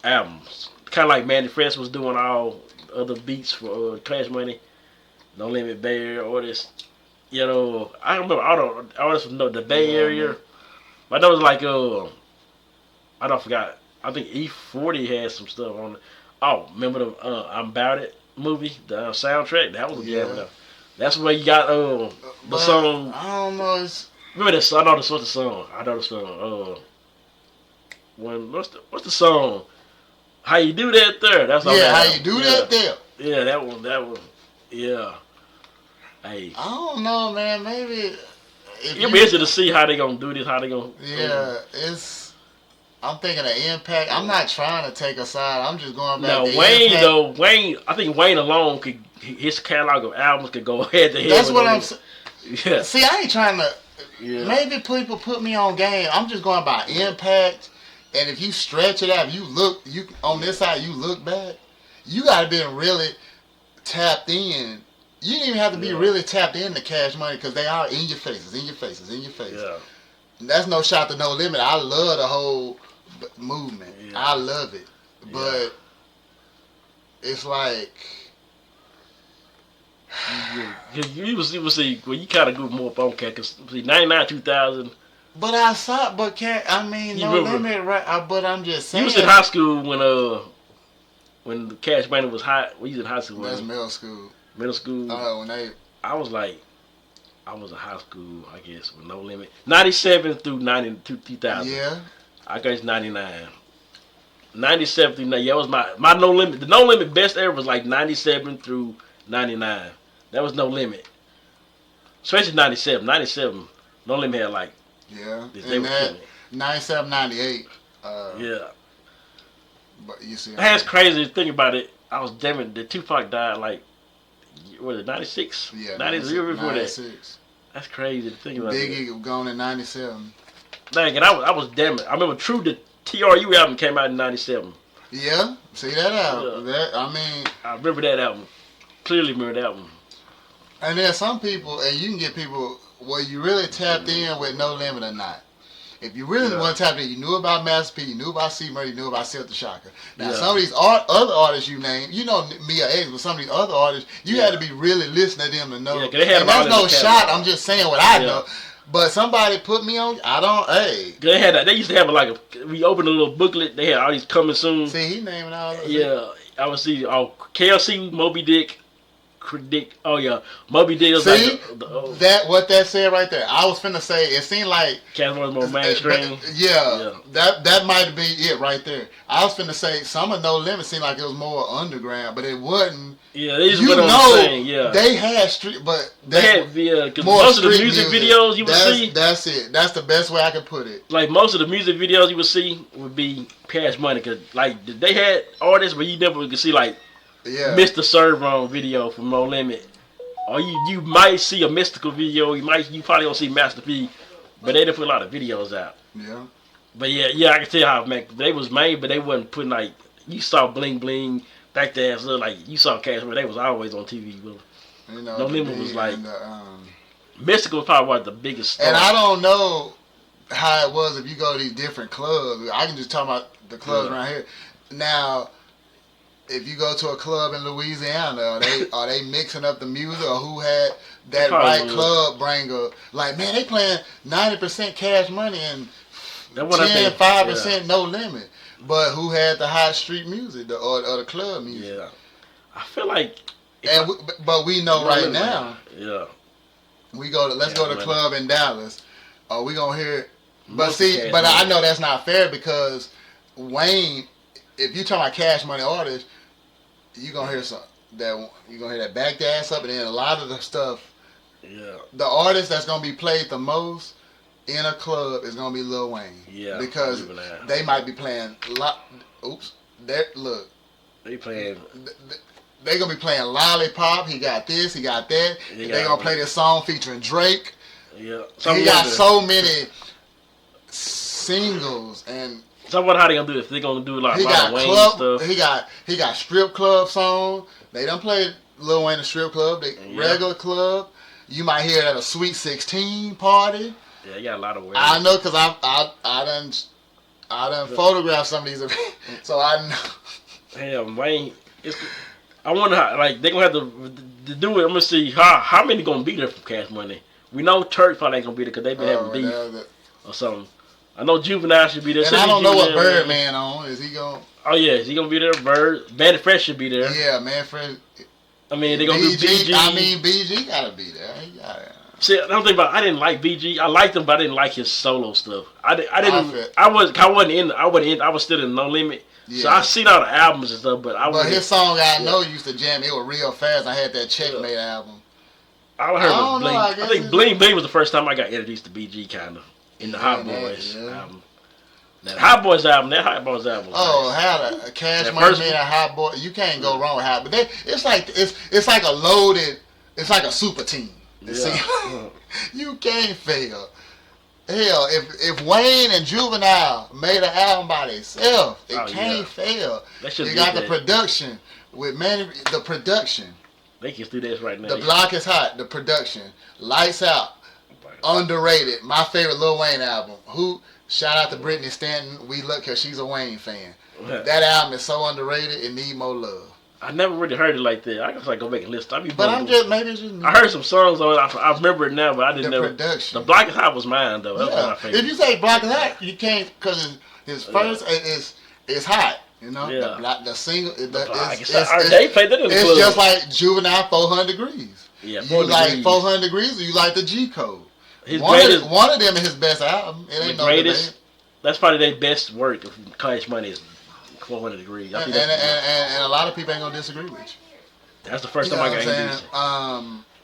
albums. Kind of like Manny Fresh was doing all other beats for Cash Money, No Limit Bay Area artists. I remember all the artists from the Bay Area. But that was like I don't forgot. I think E40 had some stuff on it. Oh, remember the I'm About It movie, the soundtrack? That was a good one. That's where you got the song. I don't know. Remember this? I know this. What's the song? I know the song. What's the song? How you do that there? That's how you do that there. Yeah, that one. Yeah. Hey. I don't know, man. Maybe. It'll be interesting to see how they gonna do this. How they gonna? Yeah, I'm thinking of impact. I'm not trying to take a side. I'm just going back. No, Wayne impact. Though. Wayne, I think Wayne alone could. His catalog of albums could go head to head. That's what I'm saying. Yeah. See, I ain't trying to. Yeah. Maybe people put me on game. I'm just going by impact. And if you stretch it out, you on this side, you look back. You got to be really tapped in. You didn't even have to be really tapped in to Cash Money because they are in your faces. Yeah. And that's no shot to No Limit. I love the whole movement. Yeah. I love it. But it's like... You see, well, you kind of go more up on Cash. Because 99, 2000... But I saw, No Limit, right? But I'm just saying. You was in high school when the Cash Money was hot. We was in high school. That's middle school. Middle school. I was in high school, I guess, with No Limit. 97 through 2000. Yeah. I guess 99. 97 through 90. That was my No Limit. The No Limit best ever was like 97 through 99. That was No Limit. Especially 97. 97. No Limit had like. Yeah. And that 97, 98. Yeah. But you see. That's crazy to think about it. I was damn it. The Tupac died like, was it 96? Yeah. 96. That's crazy to think about. Biggie gone in 97. Dang, and I was damn it. I remember True, the TRU album came out in 97. Yeah. See that album. Yeah. I remember that album. Clearly remember that album. And there's some people, and you can get people where you really tapped in with No Limit or not. If you really want to tap in, you knew about Master P, you knew about C Murray, you knew about Silk the Shocker. Now, some of these other artists you named, you know Mia X, but some of these other artists, you had to be really listening to them to know. Yeah, and that's no shot, I'm just saying what I know. But somebody put me on, They had they used to have we opened a little booklet, they had all these coming soon. See, he naming all those. Yeah, I would see, KLC, Moby Dick. Moby Dick was see, like that what that said right there. I was finna say it seemed like Cash was more mainstream. That might be it right there. I was finna say some of No Limit seemed like it was more underground, but it wasn't. Yeah, these what I'm saying. Yeah, they had street, but they had because most of the music videos you would see. That's it. That's the best way I could put it. Like most of the music videos you would see would be Cash Money, cause like they had artists, but you never could see like. Yeah. Mr. Servo video from No Limit, or you might see a Mystical video. You probably don't see Master P, but they didn't put a lot of videos out. Yeah. But yeah, I can tell how they was made, but they wasn't putting like you saw Bling Bling back there. So like you saw Cash, but they was always on TV. But No Limit was like Mystical was probably one of the biggest. Stars. And I don't know how it was if you go to these different clubs. I can just talk about the clubs around here now. If you go to a club in Louisiana, are they mixing up the music, or who had that right club bringer? Like, man, they playing 90% Cash Money and 5% No Limit. But who had the hot street music or the club music? Yeah, I feel like. But we know right now. Yeah. We go to let's go to the club in Dallas. Are we gonna hear? But see, but I know that's not fair because Wayne. If you talking about Cash Money artists, you gonna hear you gonna hear that back the ass up, and then a lot of the stuff. Yeah. The artist that's gonna be played the most in a club is gonna be Lil Wayne. Yeah. Because they might be playing. Look. They playing. They gonna be playing Lollipop. He got this. He got that. They gonna play this song featuring Drake. Yeah. He got so many singles and. So what? How they gonna do this? They gonna do like Wayne stuff? He got strip club song. They done played Lil Wayne in strip club. The regular club. You might hear it at a Sweet 16 party. Yeah, you got a lot of ways. I know because I done photographed some of these events, so I know. Damn, Wayne. I wonder how they gonna have to do it. I'm gonna see how many gonna be there from Cash Money. We know Turk probably ain't gonna be there because they been having beef or something. I know Juvenile should be there. And I don't know what Juvenile, Birdman on. Is he going? Oh yeah, is he gonna be there? Bird, Manny Fresh should be there. Yeah, man, Fred. I mean, they gonna do BG. I mean, BG gotta be there. He gotta. See, I don't think about. I didn't like BG. I liked him, but I didn't like his solo stuff. I didn't. I was still in No Limit. Yeah. So I seen all the albums and stuff, but But his song I know used to jam. It was real fast. I had that Checkmate album. All I heard was Bling. I think Bling Bling was the first time I got introduced to BG, kind of in the Hot Boys album. That Hot Boys album. Oh, how the Cash Money Man, Hot Boy. You can't go wrong with Hot. But it's like a loaded. It's like a super team. Yeah. You can't fail. Hell, if Wayne and Juvenile made an album by themselves, it can't fail. You got the production with the production. They can do this right now. The Block is Hot. The production. Lights Out. Underrated. My favorite Lil Wayne album. Shout out to Brittany Stanton. We look because she's a Wayne fan. That album is so underrated. It need more love. I never really heard it like that. I guess I go back and listen. Maybe it's just me. I heard some songs on it. I remember it now, but I didn't know. Production. The Block is Hot was mine though. That was my favorite. If you say Block is Hot, you can't because his first is hot. You know, the single. They played that in the club. It's just like Juvenile 400 Degrees. Yeah, you like 400 Degrees, or you like the G Code. One of them is his best album. It ain't no debate. That's probably their best work of Cash Money is 400 Degrees. And a lot of people ain't gonna disagree with you. That's the first time I got introduced.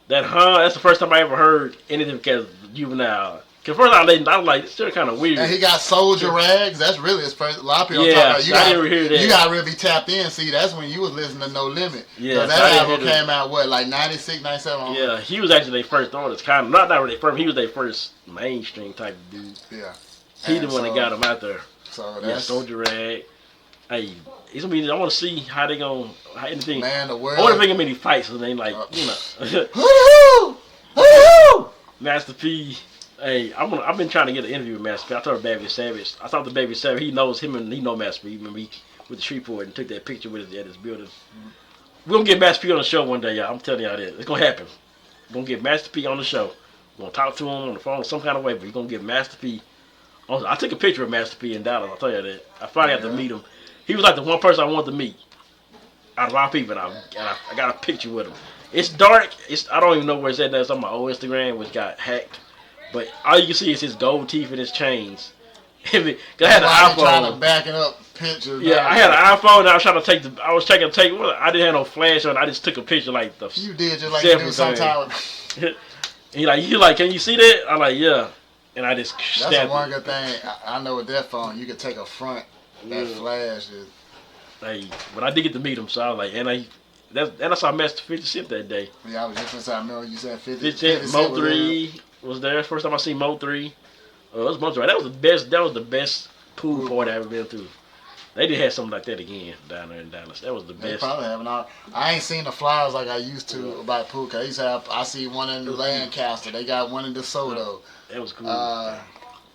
That's the first time I ever heard anything because Juvenile. Because first I was like, it's still kind of weird. And he got Soldier Rags. That's really his first. A lot of people talk about. I didn't hear that. You got to really be tapped in. See, that's when you was listening to No Limit. Yeah, that album came out like 96, 97. Yeah, he was actually their first artist. Kind of not really first. He was their first mainstream type of dude. Yeah, he the one that got him out there. So that's Soldier Rag. Hey, it's gonna be. I want to see how they gonna anything. Man, the world. I want to make him any fights. So they like Master P. Hey, I've been trying to get an interview with Master P. I told Baby Savage. I talked to Baby Savage. He knows him and he know Master P. Remember he with the Shreveport and took that picture with his at his building. We're gonna get Master P on the show one day, y'all. I'm telling y'all that. It's gonna happen. We're gonna get Master P on the show. We're gonna talk to him on the phone some kind of way, but we're gonna get Master P. I took a picture of Master P in Dallas. I'll tell you that. I finally got to meet him. He was like the one person I wanted to meet out of our people, and I got a picture with him. It's dark. I don't even know where it's at. That's on my old Instagram, which got hacked. But all you can see is his gold teeth and his chains. I had an iPhone. Trying to back it up pictures. Yeah, I had an iPhone. And I was trying to take I was trying to take. I didn't have no flash on. I just took a picture like the. You did just like you do sometimes. He like, can you see that? I'm like, yeah. And I just. That's the one good thing I know with that phone. You can take a front. That flash is. Hey, but I did get to meet him, so I was like, and I saw Master 50 Cent that day. Yeah, I was just inside. Remember you said 50 Cent. Mo 3 was there. First time I seen Mo 3. It was Mo 3. That was the best. That was the best pool party I ever been through. They did have something like that again down there in Dallas. That was the best. They probably haven't. I ain't seen the flyers like I used to about pool. Cause I used to have. I see one in Lancaster. They got one in DeSoto. That was cool.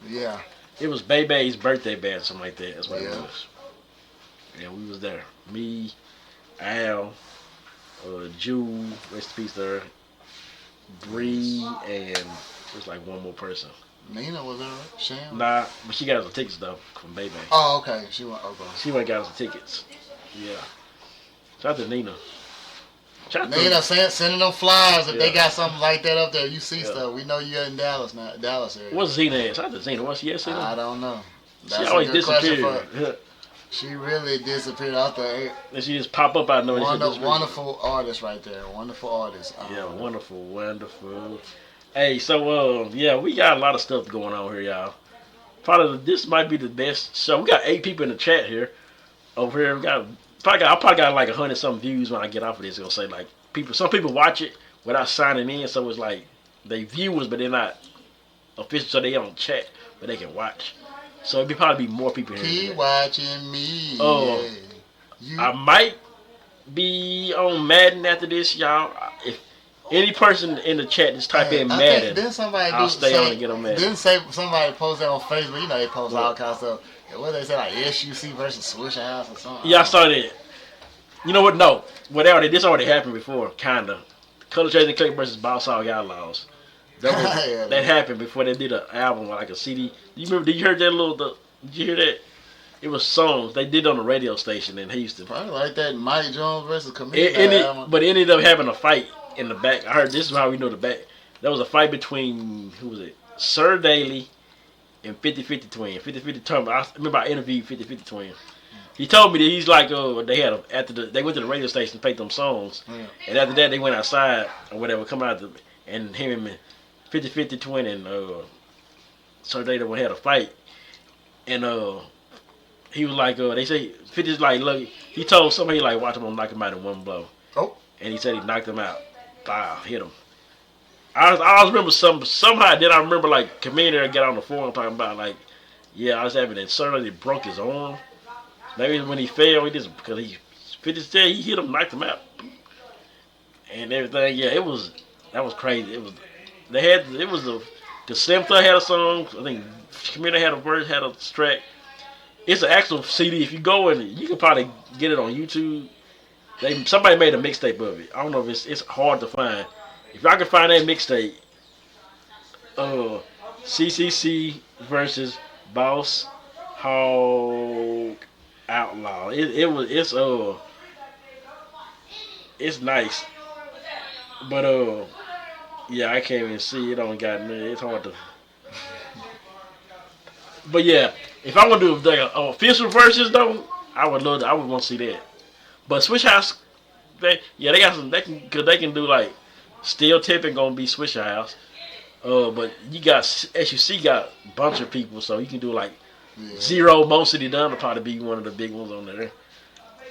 Yeah. It was Bebe's birthday band, something like that. That's what it was. Yeah, we was there. Me, Al, Jew, rest in peace there, Bree, and there's like one more person. Nina was there, Sham? Nah, but she got us the tickets though from Bebe. Oh, okay. She went. Okay. She went and got us the tickets. Yeah. Shout out to Nina. Nina sending them flyers if they got something like that up there. You see stuff. We know you're in Dallas now. Dallas area. What's Zena at? Shout out to Zena. What's she at? Zena? I don't know. That's she always disappeared. She really disappeared out there. And she just pop up out of nowhere. Wonderful artist right there. Wonderful artist. Yeah, wonderful. Hey, so we got a lot of stuff going on here, y'all. Probably this might be the best show. We got 8 people in the chat here. Over here, I probably got like 100-something views when I get off of this. It'll say like some people watch it without signing in, so it's like they viewers, but they're not official, so they don't chat, but they can watch. So it'd probably be more people here. Keep watching me. Oh, I might be on Madden after this, y'all. If any person in the chat just type in Madden, I'll stay on and get on Madden. Didn't say somebody posted on Facebook. You know they post all kinds of stuff. What they say like SUC versus Swishahouse or something. Yeah, I saw that. You know what? No, this already happened before, kinda. Color Chasing Click versus Boss Hog Outlaws. Yeah, That happened before they did an album like a CD. You remember? Did you hear that Did you hear that? It was songs they did on the radio station in Houston. probably like that Mike Jones versus Chameleon album. But it ended up having a fight in the back. I heard this is how we know the back. There was a fight between who was it? Sir Daly and 50-50 Twin. 50-50 Twin. I remember I interviewed 50-50 Twin. He told me that he's like, they had they went to the radio station to play them songs, and after that they went outside or whatever, come out and him and 50-50 Twin and Sir Daly had a fight, and he was like, they say 50's like, look, he told somebody like, watch him, I'm knock him out in one blow. Oh, and he said he knocked him out. Wow, hit him. I always remember somehow. Then I remember like comedian get on the forum talking about like, yeah, I was having it. Certainly broke his arm. Maybe when he fell, he just because he 50 said he hit him, knocked him out, and everything. Yeah, that was crazy. The Slim Thug had a song. I think comedian had a verse, had a track. It's an actual CD. If you go and you can probably get it on YouTube. Somebody made a mixtape of it. I don't know if it's hard to find. If I can find that mixtape, CCC versus Boss Hog Outlaw. It's nice, but yeah, I can't even see it on got me. It's hard to. But yeah, if I want to do like official verses though, I would want to see that. But Switch House, they got some. They can do like Steel Tipping gonna be Switch House. But you got SUC got a bunch of people, so you can do like Zero. Most of the done will probably be one of the big ones on there.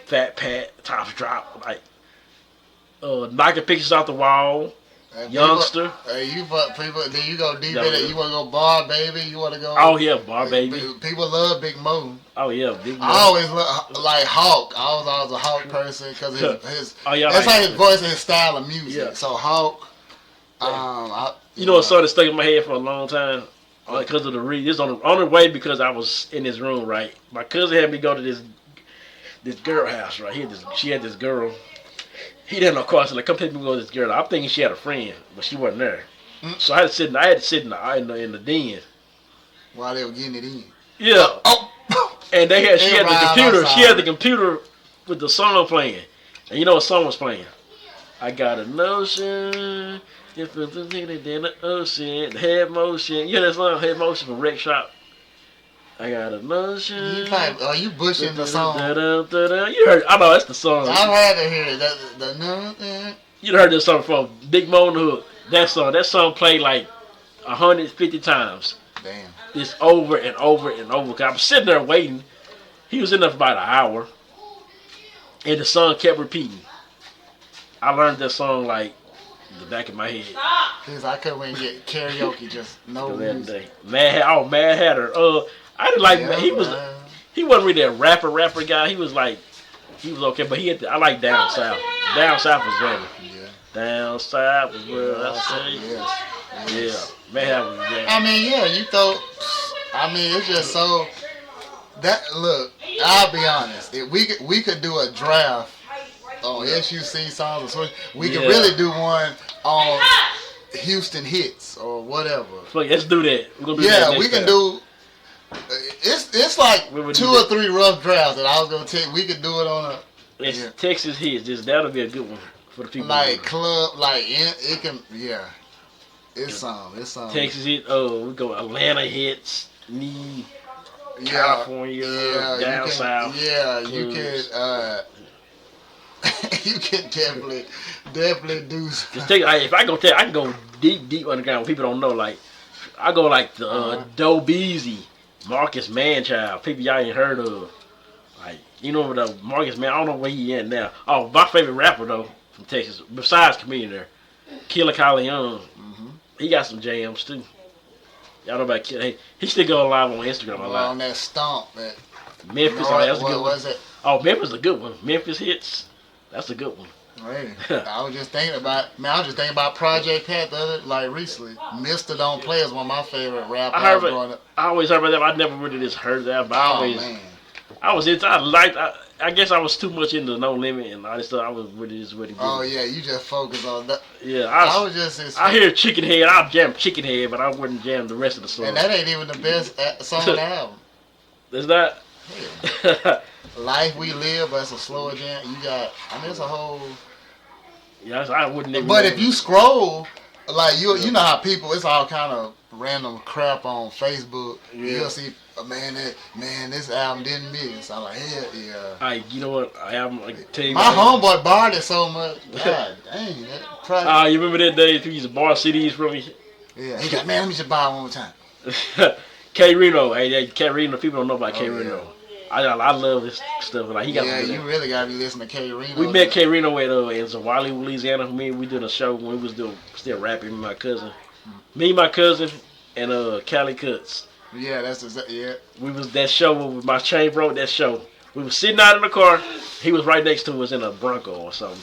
Fat Pat, Top Drop, like knocking pictures off the wall. Youngster. People. Then you go deep in it. You want to go Bar Baby. You want to go. Oh yeah, Bar Baby. People love Big Mo. Oh yeah, Big Mo. I always like Hawk. I was always a Hawk person because his that's like his voice and his style of music. Yeah. So Hawk. You know, it sort of stuck in my head for a long time because of the read. It's on the way because I was in this room. Right, my cousin had me go to this girl house. Right, she had this girl. He didn't know, of course, like, come take me with this girl. I'm thinking she had a friend, but she wasn't there. So I had to sit in the den. While they were getting it in. Yeah. And she had the computer. Outside. She had the computer with the song playing. And you know what song was playing? I got a notion, different than the ocean, head motion. You know that song, Head Motion from Rec Shop? I got a notion. Are you bushing the song? You heard? I know that's the song. I've had to hear it. You heard this song from Big Mo and the Hook. That song played like 150 times. Damn. It's over and over and over. Cause I was sitting there waiting. He was in there for about an hour, and the song kept repeating. I learned that song like the back of my head. Because I couldn't wait and get karaoke. Just no music. Mad Hatter. I didn't like him. He wasn't really a rapper guy. He was okay, but I like Down South. Down South was better. Yeah. Down South was where I say. Yes. Yeah. Man, I mean, yeah, it's just so that look, I'll be honest. If we could do a draft on SUC songs, we could really do one on Houston hits or whatever. Let's do that. We can do. It's like 2 or 3 rough drafts that I was gonna take. We could do it on a. Texas hits. That'll be a good one for the people. Like club, it can. Yeah, it's some. Texas hits. We go Atlanta hits. California. Down south. Yeah, you can. You can definitely do. If I go, I can go deep underground. Where people don't know. Like I go like the Doe Beasy. Marcus Manchild, people y'all ain't heard of. Like, you know the Marcus Man, I don't know where he at now. Oh, my favorite rapper though, from Texas, besides comedian there, Killer Leon. He got some jams too. Y'all know about Killer. He still go live on Instagram a lot. On that stomp, Memphis, that's a good one. Was it? Oh, Memphis is a good one. Memphis hits, that's a good one. Hey, I was just thinking about Project Pat recently. Mr. Don't Play is one of my favorite rappers. I always heard about that. I never really just heard that. But I I guess I was too much into No Limit and all this stuff. I was really just really. Oh yeah, you just focus on that. Yeah, I was just. I hear Chicken Head. I'll jam Chicken Head, but I wouldn't jam the rest of the song. And that ain't even the best song on the album. Is that? Yeah. Life We Live, but it's a slower jam. You got. I mean, it's a whole. Yeah, I wouldn't even. But if you scroll, like you know how people, it's all kind of random crap on Facebook. Yeah. You'll see, man, this album didn't miss. I'm like, hell yeah. You know what? I am like tell you. My homeboy borrowed it so much. God dang, that probably. You remember that day he used to borrow CDs from me? Yeah, he got, man, let me just buy it one more time. K Reno, K Reno. People don't know about K Reno. Yeah. I love this stuff. Like he got. Yeah, you really gotta be listening to K Reno. We met K Reno at in Zawali, Louisiana. We did a show when we was still rapping with my cousin. Me, my cousin, and Cali Cuts. Yeah, yeah. We was that show with my chain broke. That show. We was sitting out in the car. He was right next to us in a Bronco or something.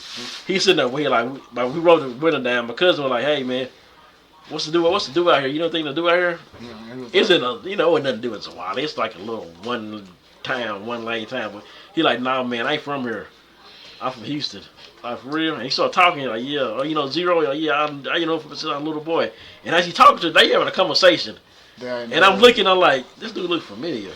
He sitting there. We rolled the window down. My cousin was like, "Hey man, what's to do out here? You know anything to do out here? It's in a it nothing to do in Zawali. It's like a little one lane town. But he like, nah man, I ain't from here. I'm from Houston. Like for real." And he started talking like, yeah, Zero, yeah, since I'm a little boy. And as he talking to, they having a conversation. And I'm looking, I'm like, this dude look familiar.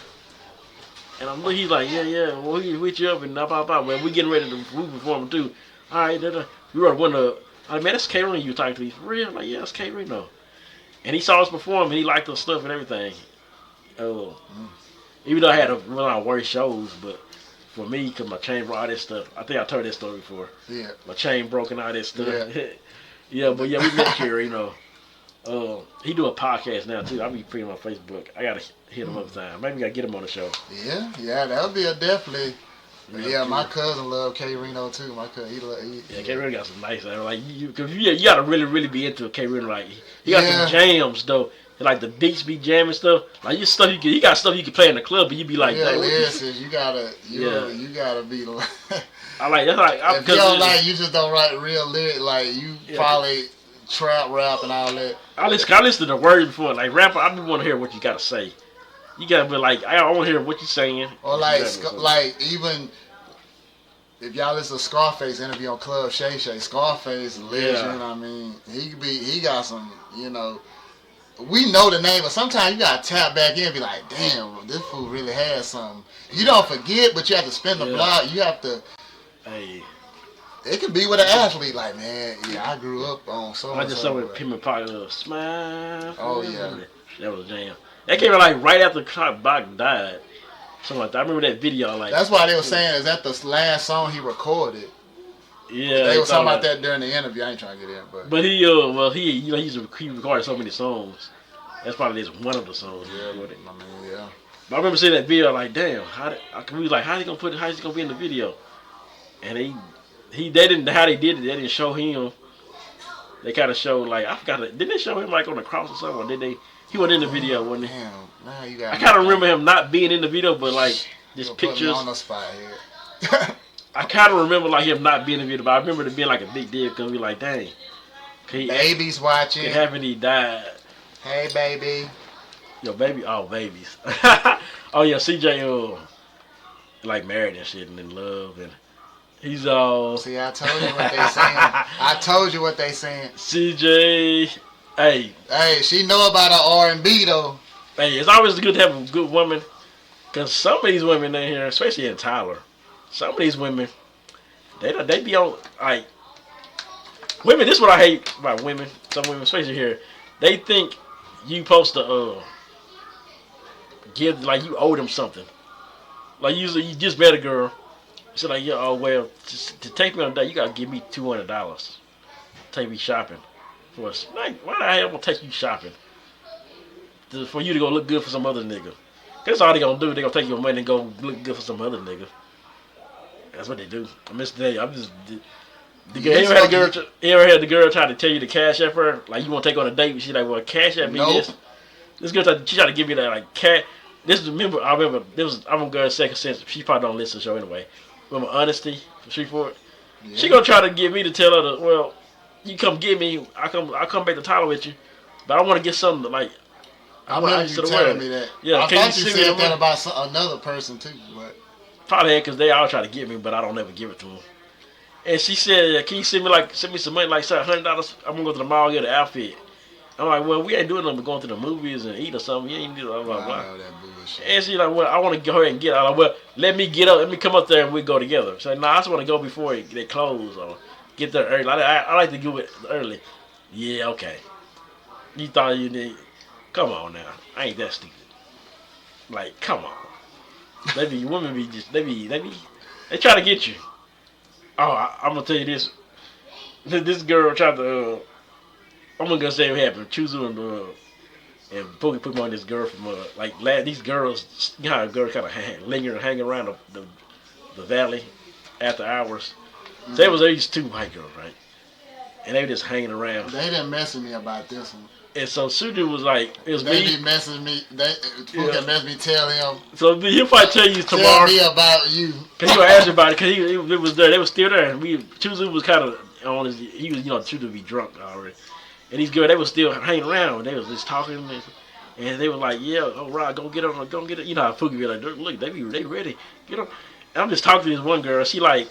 And I'm looking, he's like, yeah, well, he hit you up and blah. Well, we getting ready to perform too. All right, we were one of. I'm like, man, that's K Reno you talking to. He's for real? I'm like, yeah, that's K Reno. And he saw us perform and he liked the stuff and everything. Even though I had one of our worst shows, but for me, because my chain broke, all this stuff. I think I told that story before. Yeah. My chain broke and all that stuff. Yeah. But we met K Reno. He do a podcast now too. I'll be putting him on Facebook. I gotta hit him up time. Maybe I get him on the show. Yeah, that would be a definitely. Yeah, my cousin love K Reno too. My cousin, K Reno got some nice. Like you gotta really be into K Reno. Like he got some jams though. Like the beats be jamming stuff. Like he got stuff you can play in the club, but you be like, yeah, listen, you gotta be. I like that's like. If you don't like, you just don't write real lyrics. Like you probably trap rap and all that. I listen to the words before. Like rapper, I be want to hear what you gotta say. You gotta be like, I want to hear what you're saying. Or like even if y'all listen to Scarface interview on Club Shay Shay, Scarface legend. I mean, he got some, we know the name, but sometimes you gotta tap back in and be like, damn, this fool really has something. You don't forget, but you have to spin the block. You have to. Hey. It could be with an athlete, like, man, I grew up on so. I just saw with Pim and Pocket, Smile. Oh yeah, that was a jam. That came out like right after Bach died. Something like that. I remember that video. Like that's why they were saying, is that the last song he recorded? Yeah, they were talking about that during the interview. I ain't trying to get in, but he recorded so many songs. That's probably just one of the songs. Yeah, with it. I mean, yeah. But I remember seeing that video. Like, damn, how's he gonna be in the video? And they didn't how they did it. They didn't show him. They kind of showed like I forgot. Didn't they show him like on the cross or something? Or did they? He wasn't in the video, wasn't he? Damn, now you got. I kind of remember him not being in the video, but like just pictures. Put me on the spot here. I kind of remember like him not being in the video, but I remember it being like a big deal because we like, dang. Baby's watching. Could happen he died. Hey, baby. Yo, baby. Oh, babies. Oh yeah, CJ like married and shit and in love and. He's all. See, I told you what they saying. I told you what they saying. CJ, hey, she know about her R&B though. Hey, it's always good to have a good woman, cause some of these women in here, especially in Tyler, some of these women, they be on like women. This is what I hate about women. Some women, especially here, they think you supposed to give like you owe them something. Like usually you just met a girl. So like, to take me on a date, you gotta give me $200. Take me shopping. For us. Like, why the hell I'm gonna take you shopping? For you to go look good for some other nigga. That's all they gonna do. They gonna take your money and go look good for some other nigga. That's what they do. I'm just you ever had the girl try to tell you to cash app her? Like you wanna take her on a date? She like, well, cash app me this. This girl she tried to give me that like cash. I'm gonna go second sense. She probably don't listen to the show anyway. Remember Honesty from Shreveport? Yeah. She gonna try to get me to tell her you come get me. I come back to Tyler with you, but I want to get something like. I remember you telling me that. Yeah, I thought you said that about another person too, but. probably had because they all try to get me, but I don't ever give it to them. And she said, "Can you send me some money, like $100? I'm gonna go to the mall and get an outfit." I'm like, "Well, we ain't doing nothing but going to the movies and eat or something. You ain't do blah blah blah." That bullshit. And she's like, "Well, I want to go ahead and get." I'm like, "Well, let me get up. Let me come up there and we go together." So no, I just want to go before they close or get there early. I like to do it early. Yeah, okay. You thought you did? Come on now, I ain't that stupid. Like, come on. Women be just they try to get you. Oh, I'm gonna tell you this. This girl tried to. I'm gonna say what happened. Chuzu and Pookie put me on this girl from these girls. You know how girls kind of hang around the valley after hours. So there was these two white girls, right? And they were just hanging around. They didn't mess with me about this one. And so Suju was like, it was they me. Be messing me. Pookie mess me. Tell him. So he'll probably tell you tomorrow. Tell me about you. Cause he gonna ask you about it. Cause he was there. They was still there. And Chuzu was kind of on his. He was Chuzu be drunk already. And these girls, they was still hanging around. They was just talking, and they were like, "Yeah, all right, go get it." You know how Pookie be like, "Look, they ready, get them." And I'm just talking to this one girl. She like,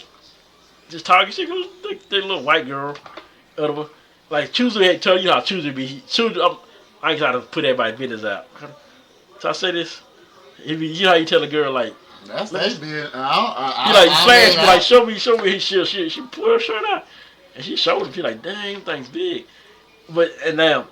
just talking. She goes, the little white girl, other like Chuzu had told you how Chuzu be. I ain't trying to put everybody's business out. So I say this, you know how you tell a girl like, that's they being. You flash, like show me his shirt. She pulled her shirt out, and she showed him. She like, "Dang, thing's big." And now,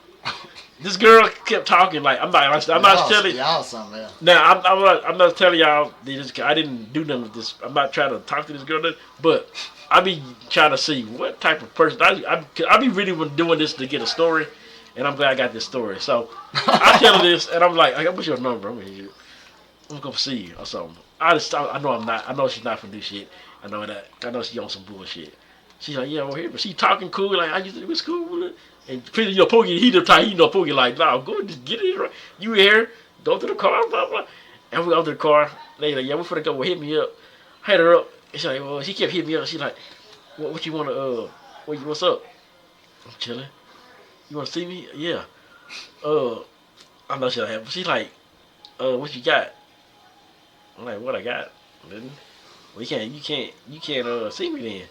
this girl kept talking like I'm not telling y'all something else. Now I'm not telling y'all I didn't do nothing with this. I'm not trying to talk to this girl, but I be trying to see what type of person I be really doing this to get a story, and I'm glad I got this story. So I tell her this, and I'm like, "What's your number? I'm gonna see you or something." I know I'm not. I know she's not for do shit. I know that. I know she on some bullshit. She's like, "Yeah, well here," but she talking cool. Like I used to, it was cool. And Pookie, he the type, Pookie like, "No, go just get it right. You here? Go to the car, blah blah." And we go to the car. They like, "Yeah, we finna go. Well, hit me up." Hit her up. And she's like, "Well," she kept hitting me up. She like, "What you wanna what's up?" I'm chilling. You wanna see me? Yeah. I know she'll have. She's like, "What you got?" I'm like, "What I got?" Well, you can't see me then.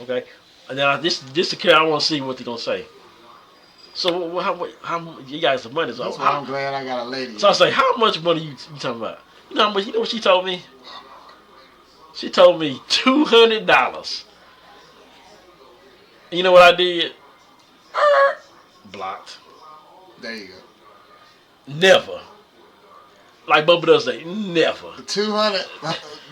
Okay. And then this the kid I want to see what they gonna say. So how you got some money? So that's why I'm glad I got a lady. So I say, how much money you talking about? You know how much? You know what she told me? She told me $200. You know what I did? Blocked. There you go. Never. Like Bubba does say, never. 200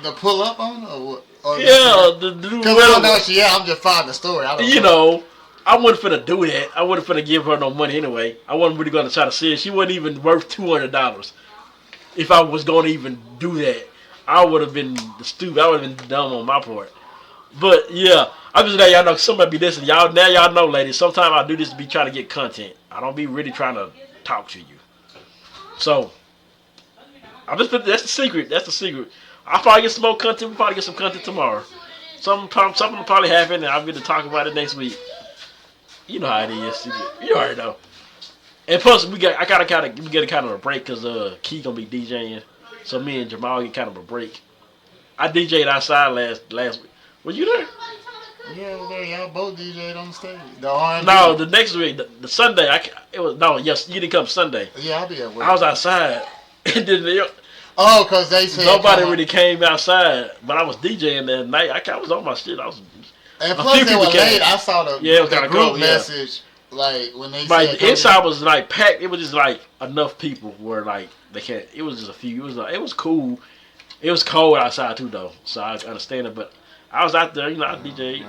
to pull up on or what? Or yeah, because I know she. Yeah, I'm just following the story. I wasn't finna do that. I wasn't finna give her no money anyway. I wasn't really gonna try to see it. She wasn't even worth $200. If I was gonna even do that, I would have been stupid. I would have been dumb on my part. But yeah, I'm just letting y'all know. Somebody be listening. Y'all know, ladies. Sometimes I do this to be trying to get content. I don't be really trying to talk to you. So that's the secret. That's the secret. I'll probably get some more content. We'll probably get some content tomorrow. Something will probably happen, and I'll get to talk about it next week. You know how it is. You already know. And plus, we get kind of a break because Key gonna be DJing, so me and Jamal get kind of a break. I DJ'd outside last week. Were you there? Yeah, y'all both DJ'd on the stage. The R&B. No, the next week, the Sunday. Yes, you didn't come Sunday. Yeah, I'll be at work. I was outside, and then because they said nobody really came outside, but I was DJing that night. I was on my shit. And plus they were late. I saw the group message like when they said the inside was like packed. It was just like enough people where like they can't. It was just a few. It was cool. It was cold outside too though, so I understand it. But I was out there, I DJ'd,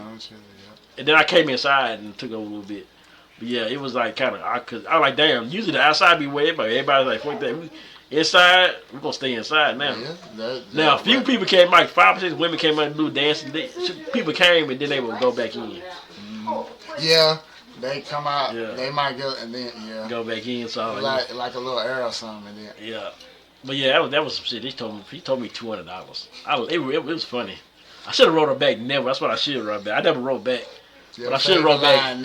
and then I came inside and took over a little bit. But yeah, it was like kind of I was like, damn. Usually the outside be wet, but everybody's like, fuck that. Inside, we're gonna stay inside now. Yeah, now, a few people came, like 5% women came out and do dancing. People came and then they would go back in. Mm-hmm. Yeah, they come out. Yeah. They might go and then go back in. So like a little air or something. And then. Yeah, but yeah, that was some shit. He told me $200. It was funny. I should have wrote her back. Never. That's what I should have wrote back. I never wrote back. But I should have wrote back.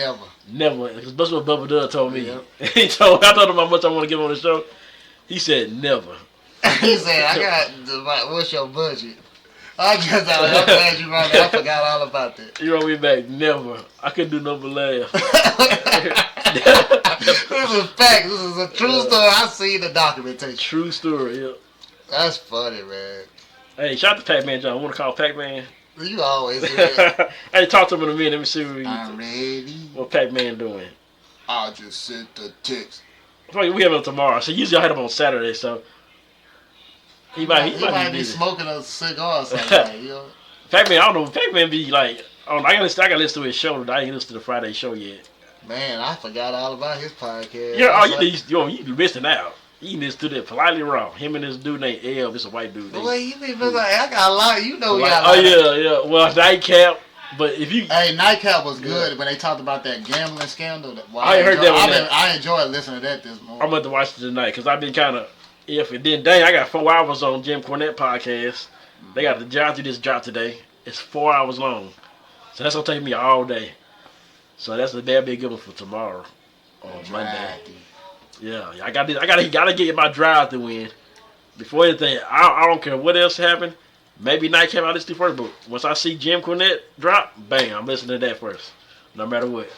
Never. Because that's what Bubba Dub told me. Yep. I told him how much I want to give on the show. He said never. He said, "I got. What's your budget?" I'm glad you brought that. I forgot all about that. You wrote me back. Never. I couldn't do no but laugh. This is fact. This is a true story. I seen the documentation. True story. Yeah. That's funny, man. Hey, shout out to Pac-Man John. I want to call Pac-Man. You always do that. Hey, talk to him in a minute. Let me see I'm ready. what Pac-Man doing. I just sent the text. We have him tomorrow. So usually I had him on Saturday. So he might be smoking a cigar or something. You know? Pac-Man, I don't know. Pac-Man be like, I gotta listen to his show. I ain't listen to the Friday show yet. Man, I forgot all about his podcast. Yeah, you be missing out. You need to do that politely wrong. Him and this dude named L. It's a white dude. Well, you be like, I got a lot. You know, we got. Oh yeah. Well, Nightcap. But if you, hey, Nightcap was good when they talked about that gambling scandal. I heard that. I enjoyed listening to that this morning. I'm about to watch it tonight because I've been kind of iffy. Then dang, I got 4 hours on Jim Cornette podcast. They got the job to this drop today. It's 4 hours long, so that's gonna take me all day. So that'll be a good one for tomorrow or Monday. Yeah, I gotta get my drive to win. Before anything, I don't care what else happened. Maybe Nightcap I listen to first, but once I see Jim Cornette drop, bang, I'm listening to that first. No matter what.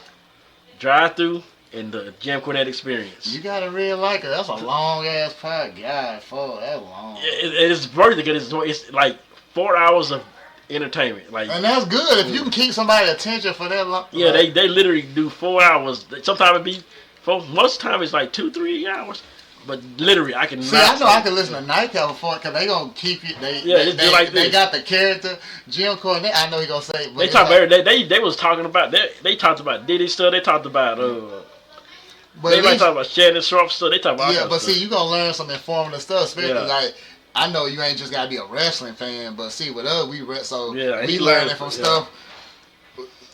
Drive through and the Jim Cornette experience. You gotta really like it. That's a long ass podcast. God, for that long. It's worth it because it's like 4 hours of entertainment. Like, and that's good if you can keep somebody's attention for that long. Yeah, they literally do 4 hours. Sometimes it be most time it's like 2-3 hours. But literally, I can. See, I know I can listen to Nightcap before because they gonna keep you. They got the character Jim Cornette. I know he gonna say. They talk about they was talking about they talked about Diddy stuff. They talked about they might talk about Shannon Sharp stuff. They talk about but see, you gonna learn some informative stuff. Especially like I know you ain't just gotta be a wrestling fan, but see with us we we learning from stuff,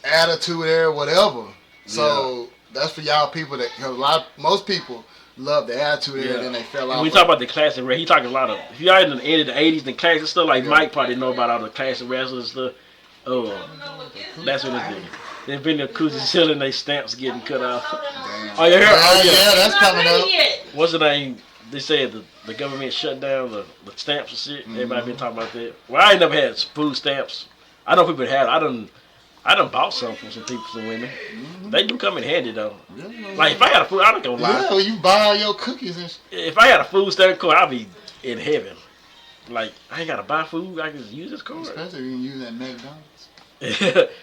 attitude there, whatever. So that's for y'all people that most people love the attitude and then they fell off. We talk about the classic wrestling. He talking a lot of if y'all in the end of the 80s and classic stuff like Mike probably know about all the classic wrestlers stuff. Oh, that's what it is. They've been the Cousy selling their stamps getting cut off. Damn. Oh yeah, that's coming up. What's the name? They said the government shut down the stamps and shit. Everybody been talking about that. Well, I ain't never had food stamps. I know people had. I done bought some from some people, some women. They do come in handy though. Like if I had a food, I don't gonna lie. Yeah, well, you buy all your cookies and shit. If I had a food stamp card, I'd be in heaven. Like I ain't gotta buy food. I can just use this card. Especially if you can use that McDonald's.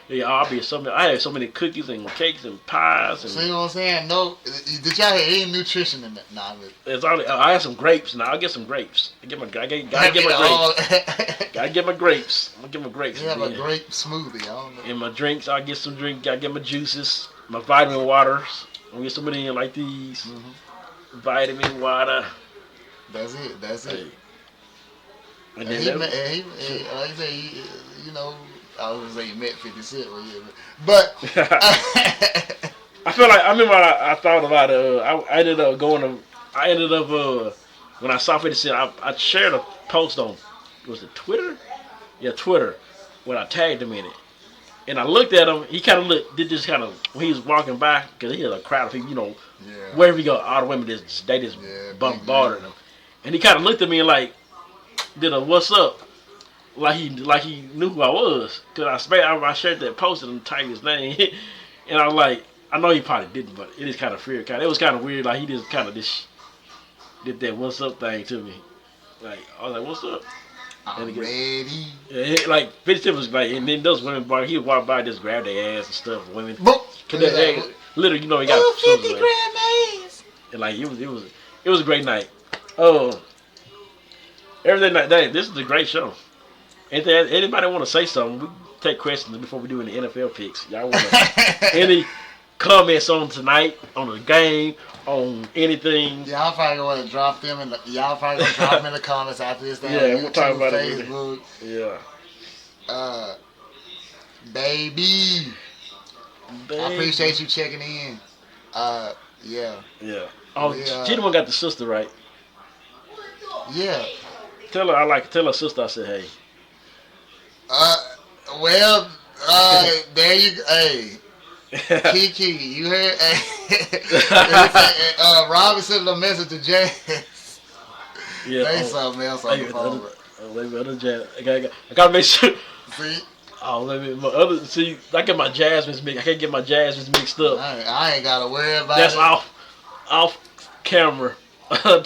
Yeah, I'll be so many. I had so many cookies and cakes and pies. And, so you know what I'm saying? No, did y'all have any nutrition in that? Nah, it's only, I had some grapes. Now I'll get some grapes. Gotta get my grapes. Gotta get my grapes. I'm gonna get my grapes. You have a grape smoothie. I don't know. In my drinks, I'll get some drink. Gotta get my juices, my vitamin waters. I'll get some of them like these. Vitamin water. That's it. And he, then like I say, you know. I was gonna say you met 50 Cent, but I feel like I remember I thought about I ended up when I saw 50 Cent I shared a post on was it Twitter? Yeah, Twitter when I tagged him in it, and I looked at him. He kind of did this kind of when he was walking by because he had a crowd of people, you know, wherever he go, all the women just bombarded him, and he kind of looked at me and like did a what's up. Like he knew who I was, cause I shared that post and typed his name, and I was like, I know he probably didn't, but it is kind of weird. It was kind of weird. Like he just kind of did that what's up thing to me. Like I was like, what's up? I'm ready. Yeah, like 50 Cent was like, and then those women, he would walk by, just grab their ass and stuff. Women, literally, you know, he got 50 grab my ass. And like it was a great night. Oh, everything like that. This is a great show. Anybody want to say something? We take questions before we do any NFL picks. Y'all want any comments on tonight, on the game, on anything? Y'all probably want to drop them in the comments after this. We'll talk about Facebook. It. Yeah. Baby. I appreciate you checking in. Yeah. Oh, she the one got the sister right. Yeah. Tell her sister I said hey. There you go. Hey, Kiki, you heard? Robin sent a message to James. Yeah. Say something else on the phone. Let me other jazz. I gotta make sure. See, Oh, let me my other. See, I get my jasmines mixed. I can't get my jasmines mixed up. I ain't gotta worry about That's it. off camera. my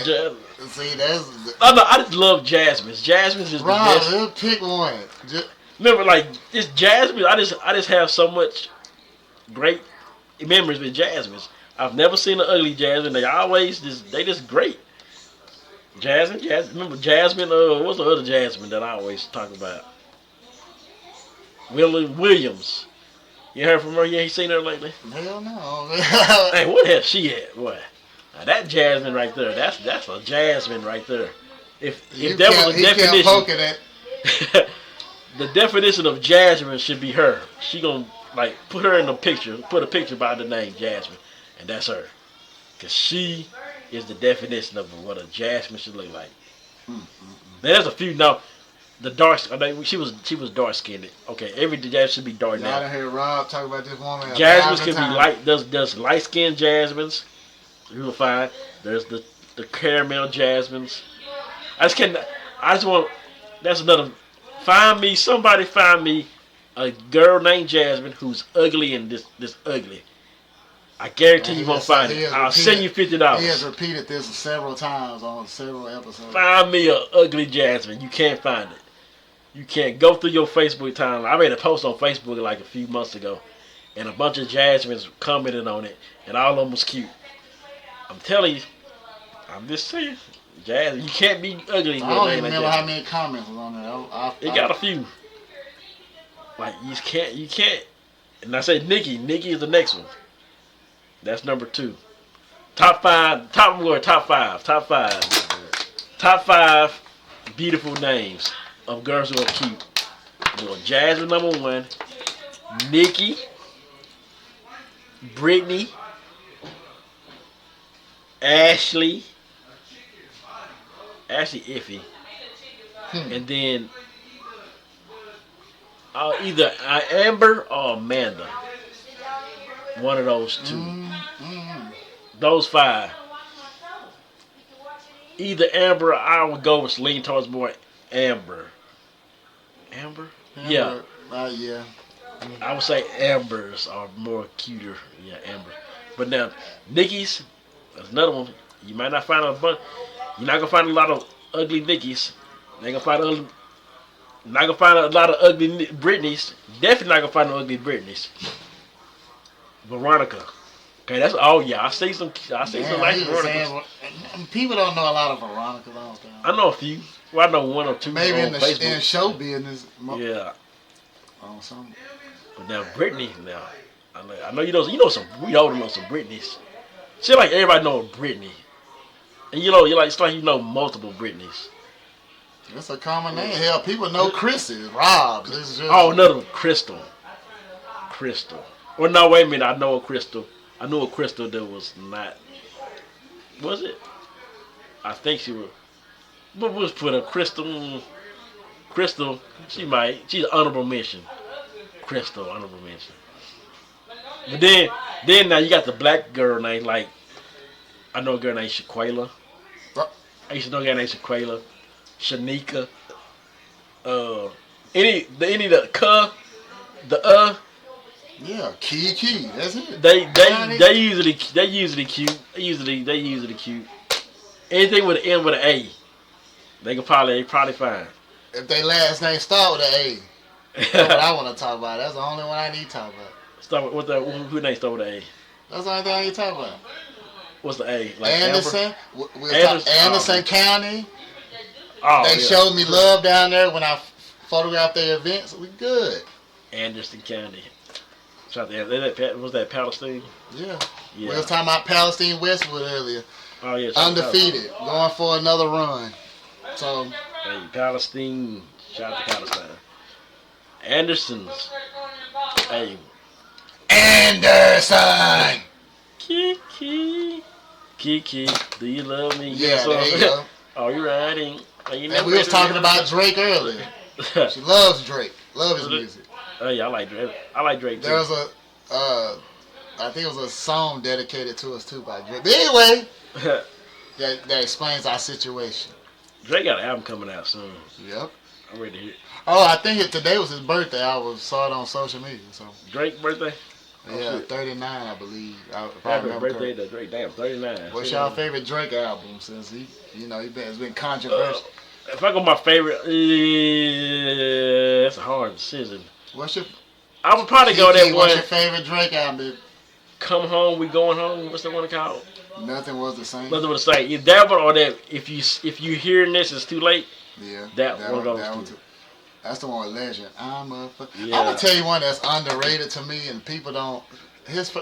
jazz. See, that's I just love jasmines. Jasmines is the Rob. best. Let's pick one. Remember, like it's jasmine. I just have so much great memories with jasmines. I've never seen an ugly jasmine. They just great. Jasmine. Remember Jasmine? What's the other Jasmine that I always talk about? Williams. You heard from her? You ain't seen her lately? Hell no. Hey, what has she at, boy? Now that Jasmine right there. That's a Jasmine right there. If there was a definition, the definition of Jasmine should be her. She gonna like put her in the picture. Put a picture by the name Jasmine, and that's her. Cause she is the definition of what a jasmine should look like. There's a few now. The dark, she was dark skinned. Okay, every jasmine should be dark Y'all now. done hear Rob talk about this woman. Jasmines can be light. There's light skinned jasmines. You'll find there's the caramel jasmines. I just want. That's another. Somebody find me a girl named Jasmine who's ugly and this ugly. I guarantee you won't find it. I'll send you $50. He has repeated this several times on several episodes. Find me a ugly Jasmine. You can't find it. You can't go through your Facebook timeline. I made a post on Facebook like a few months ago, and a bunch of Jasmines commented on it, and all of them was cute. I'm telling you, I'm just saying, Jasmine, you can't be ugly. I don't even remember how many comments was on there. It got a few. Like you can't. And I say Nikki. Nikki is the next one. That's number 2. Top 5 beautiful names of girls who are cute. Well, Jasmine number 1, Nikki, Brittany, Ashley iffy, and then either Amber or Amanda. One of those 2. Those 5. Either Amber or I would go with lean towards more Amber. Amber? Yeah. Yeah. I would say Ambers are more cuter. Yeah, Amber. But now, Nikki's, that's another one. You might not find a bunch. You're not gonna find a lot of ugly Nikki's. You ain't gonna find a lot of ugly Britneys. Definitely not gonna find no ugly Britneys. Veronica. Okay, that's I see some nice Veronicas. People don't know a lot of Veronicas. I don't think. I know a few. Well, I know 1 or 2. Maybe in the show business. Yeah. On something. But now Brittany, I know you know some. We all know some Britneys. Seems like everybody know a Brittany, and it's like you know multiple Britneys. That's a common name. Hell, people know Chrissy, Rob. Another one, Crystal. Well, no, wait a minute. I know a Crystal. I knew a Crystal that was not. Was it? I think she was. But we'll put a Crystal. Crystal. She's an honorable mention. Crystal, honorable mention. But then now you got the black girl named I know a girl named Shaquela. I used to know a girl named Shaquela. Shanika. Yeah, Key. That's it. They usually cute. They usually cute. Anything with an M with an A, they probably fine. If they last name start with an A, that's what I want to talk about. That's the only one I need to talk about. Start with who name start with an A? That's the only thing I need to talk about. What's the A? Like Anderson. Anderson County. Oh, they showed me love down there when I photographed their events. We good. Anderson County. Was that Palestine? Yeah. We was talking about Palestine Westwood earlier. Oh yeah. Undefeated, going for another run. So. Hey, Palestine. Shout out to Palestine. Anderson's. Hey. Anderson. Kiki, do you love me? Yeah, there you go. Are you riding? And we was talking about Drake earlier. She loves Drake. Love his music. Oh yeah, I like Drake. I like Drake too. There was I think it was a song dedicated to us too by Drake. But anyway, that explains our situation. Drake got an album coming out soon. Yep. I'm ready to hear it. Oh, I think today was his birthday. Saw it on social media. So Drake birthday? Oh, yeah, shit. 39, I believe. If I Happy remember birthday correctly. to Drake. Damn, 39. What's y'all favorite Drake album? Since it's been controversial. If I go my favorite, that's a hard decision. What's your I would probably go that one. What's your favorite Drake album? Babe? Come Home, We Going Home. What's that one called? Nothing Was the Same. Nothing was the same. Either that one or that. If you hearing this, it's too late. Yeah, That one of those two. That's the one with Legend. Yeah. I'm gonna tell you one that's underrated to me, and people don't.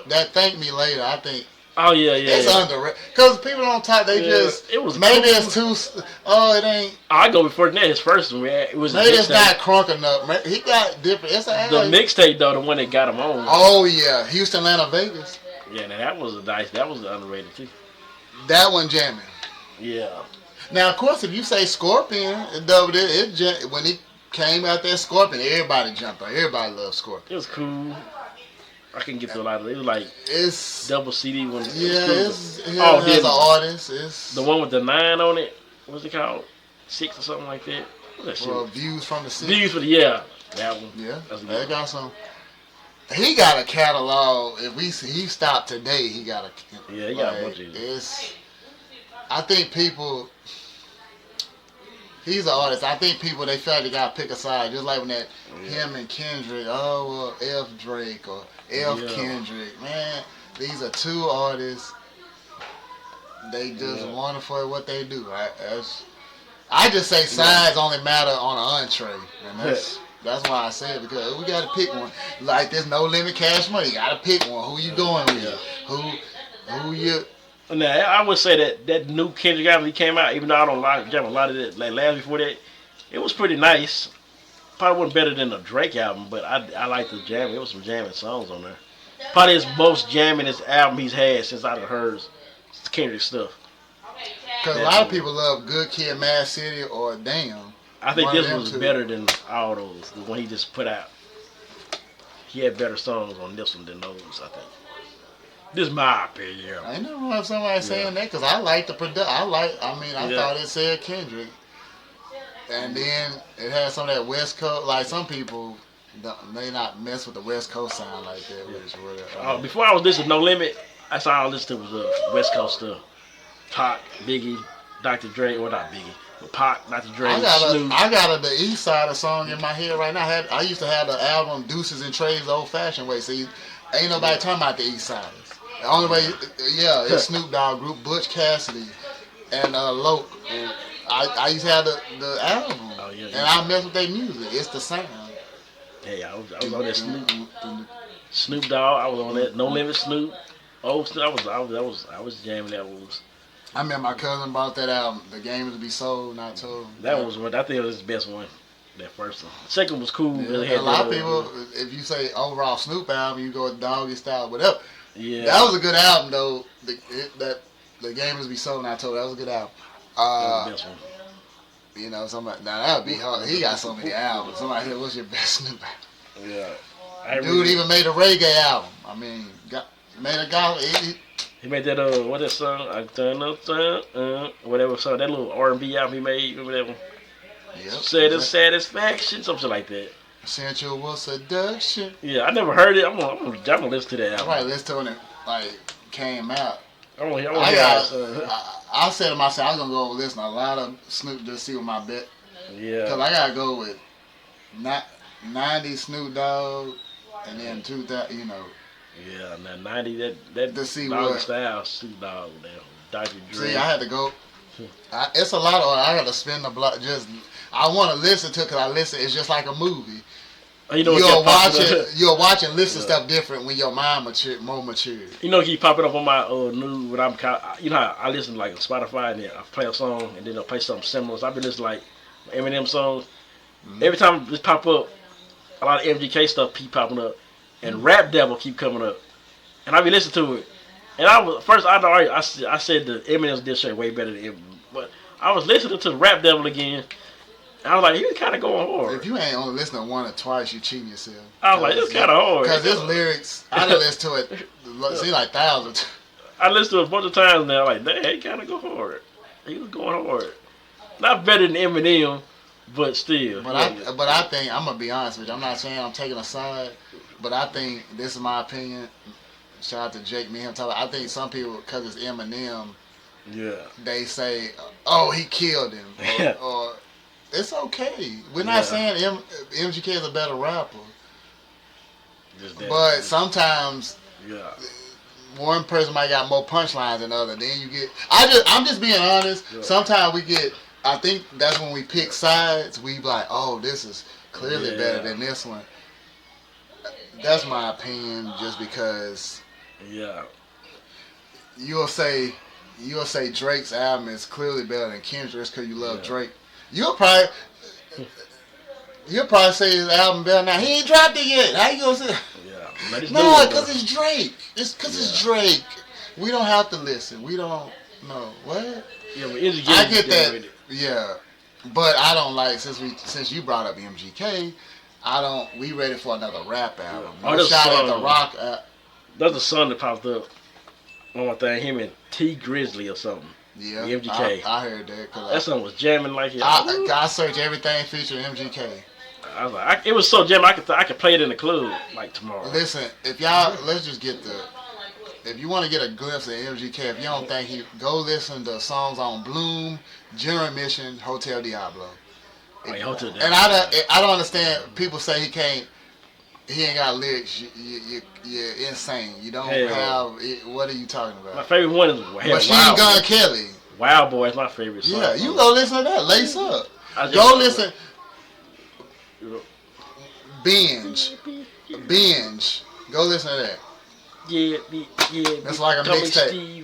That Thank Me Later. I think. Oh yeah. It's underrated because people don't talk. They just. It was maybe cool. it's too. Oh, it ain't. I go before that. His first one, man. It was. Maybe it's not crunk enough. He got different. It's the mixtape though, the one that got him on. Oh yeah, Houston, Atlanta, Vegas. Yeah, now that was That was underrated too. That one jamming. Yeah. Now, of course, if you say Scorpion, when he came out there, Scorpion, everybody jumped on. Everybody loved Scorpion. It was cool. I can get to a lot of it. It was like it's double CD one. Yeah, as an artist. It's the one with the 9 on it. What's it called? 6 or something like that. What's that shit? Views from the City. Views for the that one. Yeah, that got some. He got a catalog. If he stopped today, he got a. Yeah, he got a bunch of it. I think people. He's an artist. I think people, they feel like they gotta pick a side. Just like when him and Kendrick, F Drake or F Kendrick. Man, these are two artists. They just wonderful at what they do. I just say sides only matter on an entree, and that's why I say it, because we gotta pick one. Like there's No Limit Cash Money. You gotta pick one. Who you going with? Who you? Now, I would say that new Kendrick album he came out, even though I don't jam a lot of it, like last before that, it was pretty nice. Probably wasn't better than the Drake album, but I like the jamming. There was some jamming songs on there. Probably his most jammingest album he's had since I've heard Kendrick stuff. Because a lot of people love Good Kid, Mad City, or Damn. I think this was better than all those, the one he just put out. He had better songs on this one than those, I think. This is my opinion. I ain't never heard somebody saying that, because I like the product. I thought it said Kendrick. And then it had some of that West Coast, like some people, they not mess with the West Coast sound like that. Which before I was listening to No Limit, that's all I listened to was West Coast stuff. Pac, Biggie, Dr. Dre, or not Biggie, but Pac, Dr. Dre, Snoop. I got the East Side song in my head right now. I used to have the album Deuces and Trades Old Fashioned Way. See, ain't nobody talking about the East Side. The only way, it's Snoop Dogg group, Butch Cassidy, and Loke. And I used to have the album, and I mess with their music. It's the sound. Hey, I was on that Snoop Dogg. I was on that No Limit Snoop. I was jamming that one. I remember my cousin bought that album. The Game is to Be Sold, Not Told. That was one. I think it was his best one. That first one. The second was cool. Yeah, a lot of people, if you say overall Snoop album, you go with Doggy Style, whatever. Yeah, that was a good album though. The Game is to Be Sold, Not Told. That was a good album. That was the best one. You know, somebody now that would be hard. He got so many albums. Somebody said, "What's your best Snoop album?" Yeah, dude even made a reggae album. I mean, made a gospel. He made that what that song? I turn up, whatever song. That little R&B album he made. Remember that one? Yep. Satisfaction, something like that. Sensual Seduction. Yeah, I never heard it. I'm gonna listen to that album. I probably listened to it when it like came out. I said to myself, I was gonna go listen to a lot of Snoop just see what my bet. Yeah. Cause I gotta go with 90 Snoop Dogg, and then 2000. You know. Yeah, now 90 that to see Dogg what style Snoop Dogg now, Dr. Dre. See, I had to go. It's a lot of. I had to spend the block. I want to listen to it because I listen. It's just like a movie. You'll watch and listen stuff different when your mind more mature. You know, keep popping up on my new when I'm. You know, how I listen to like Spotify and then I play a song and then I'll play something similar. So I've been listening to like Eminem songs. Mm-hmm. Every time this pop up, a lot of MGK stuff keep popping up, and Rap Devil keep coming up, and I be listening to it. And I said the Eminem's did shit way better than Eminem, but I was listening to Rap Devil again. I was like, he was kind of going hard. If you ain't only listening to one or twice, you cheating yourself. I was like, it's kind of hard. Because his lyrics, I done listened to it, see, like thousands. I listened to it a bunch of times now. Like, dang, he kind of go hard. He was going hard. Not better than Eminem, but still. But I think I'm gonna be honest with you. I'm not saying I'm taking a side, but I think this is my opinion. Shout out to Jake, me and him talking. I think some people, because it's Eminem, Yeah. they say, "Oh, he killed him," or it's okay. We're not saying MGK is a better rapper, but sometimes one person might got more punchlines than the other. Then you get. I'm just being honest. Yeah. Sometimes we get. I think that's when we pick sides. We be like, "Oh, this is clearly better than this one." That's my opinion, just because. Yeah. You'll say Drake's album is clearly better than Kendrick's because you love Drake. You'll probably say his album better now. He ain't dropped it yet. How you gonna say? Yeah. No, because it's Drake. It's because it's Drake. We don't have to listen. We don't know what. Yeah, but I get that. Yeah, but I don't like since you brought up MGK. We ready for another rap album. No shot at the rock. There's a song that popped up. One more thing, him and T Grizzly or something. Yeah, MGK. I heard that. That song was jamming like it. I searched everything featuring MGK. I was like, it was so jamming. I could play it in the club like tomorrow. Listen, if you want to get a glimpse of MGK, if you don't think go listen to songs on Bloom, General Mission, Hotel Diablo. Hotel Diablo. And I don't understand. People say he ain't got lyrics. You're insane. You don't have. What are you talking about? My favorite one is Machine Gun Kelly. Wild Boy is my favorite song. Yeah, you go listen to that. Lace up. Go listen. Binge. Go listen to that. Yeah. It's like a mixtape.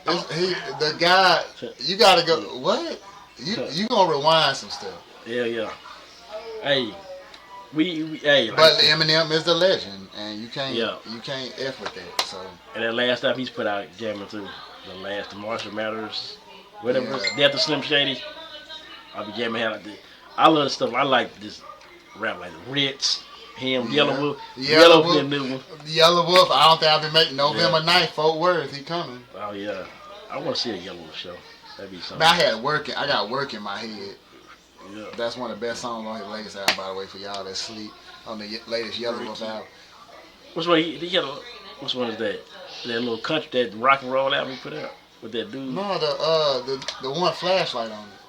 The guy. You gotta go. What? You gonna rewind some stuff. Yeah. Hey. But Eminem is the legend, and you can't F with that. So. And that last stuff he's put out, jamming through the Marshall Matters, whatever, Death of Slim Shady. I'll be jamming out like that. I love the stuff. I like this rap like the Ritz, him, Yellow Wolf, Yellow Wolf. Yellow Wolf. I don't think I'll be making November 9th, Fort Worth. He coming. Oh yeah, I want to see a Yellow Wolf show. That'd be something. But I got work in my head. Yeah. That's one of the best songs on his latest album, by the way, for y'all that sleep on the latest Yellow Wolf album. Which one? Which one is that? That little country, that rock and roll album he put out with that dude. No, the one Flashlight on it.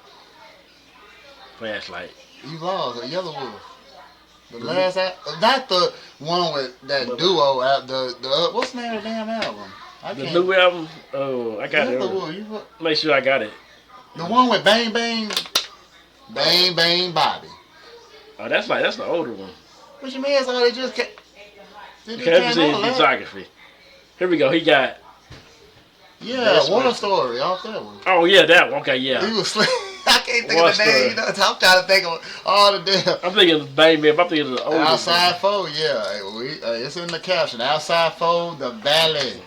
Flashlight. You lost the Yellow Wolf. The last album, not the one with that duo. The what's the name of the damn album? The new album. Oh, I got it. Make sure I got it. The one with Bang Bang. Bang Bang Bobby. Oh, that's the older one. What you mean? So they just came. Discography. Here we go. He got. Yeah, One Story off that one. Oh yeah, that one. Okay, yeah. He was sleeping. I can't think of the name. You know, I'm trying to think of all the damn. I'm thinking of Bang Bang. I'm thinking of the older. Outside Foe, yeah. It's in the caption. Outside Foe, the Valley.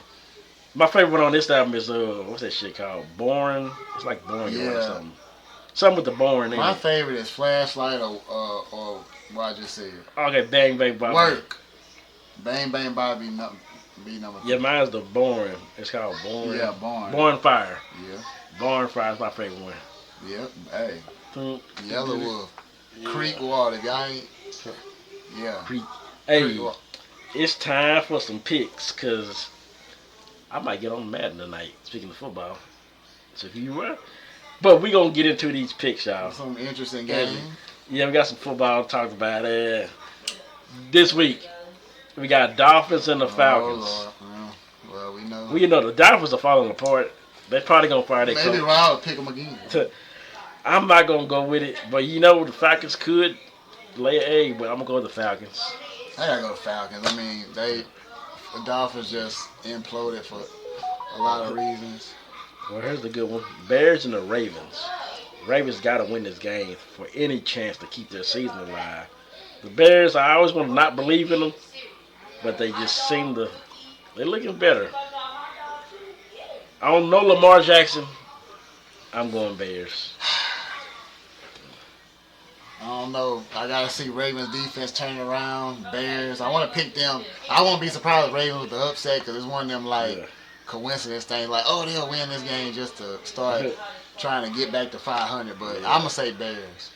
My favorite one on this album is what's that shit called? Born. It's like Born or something. Something with the Born. My favorite is Flashlight or what I just said. Okay, Bang Bang Bobby. Work. Bang Bang Bobby number 2. Yeah, mine's the Born. It's called Born. Yeah, Born. Born Fire. Yeah. Born Fire is my favorite one. Yep. Hey. Yellow Wolf. Creek Water. Y'all ain't. Yeah. Creek. Hey, it's time for some picks, because I might get on Madden tonight, speaking of football. So if you were. But we going to get into these picks, y'all. Some interesting games. Yeah, we got some football to talk about. This week, we got Dolphins and the Falcons. Oh, Lord. Well, we know. We know the Dolphins are falling apart. They're probably going to fire their coach. Maybe Ryan will pick them again. I'm not going to go with it. But the Falcons could lay an egg, but I'm going to go with the Falcons. I got to go with Falcons. I mean, the Dolphins just imploded for a lot of reasons. Well, here's the good one. Bears and the Ravens. Ravens got to win this game for any chance to keep their season alive. The Bears, I always want to not believe in them, but they just seem to, they're looking better. I don't know Lamar Jackson. I'm going Bears. I don't know. I got to see Ravens defense turn around. Bears. I want to pick them. I won't be surprised if Ravens with the upset, because it's one of them coincidence things. Like, oh, they'll win this game just to start trying to get back to 500, but Yeah. I'm gonna say Bears.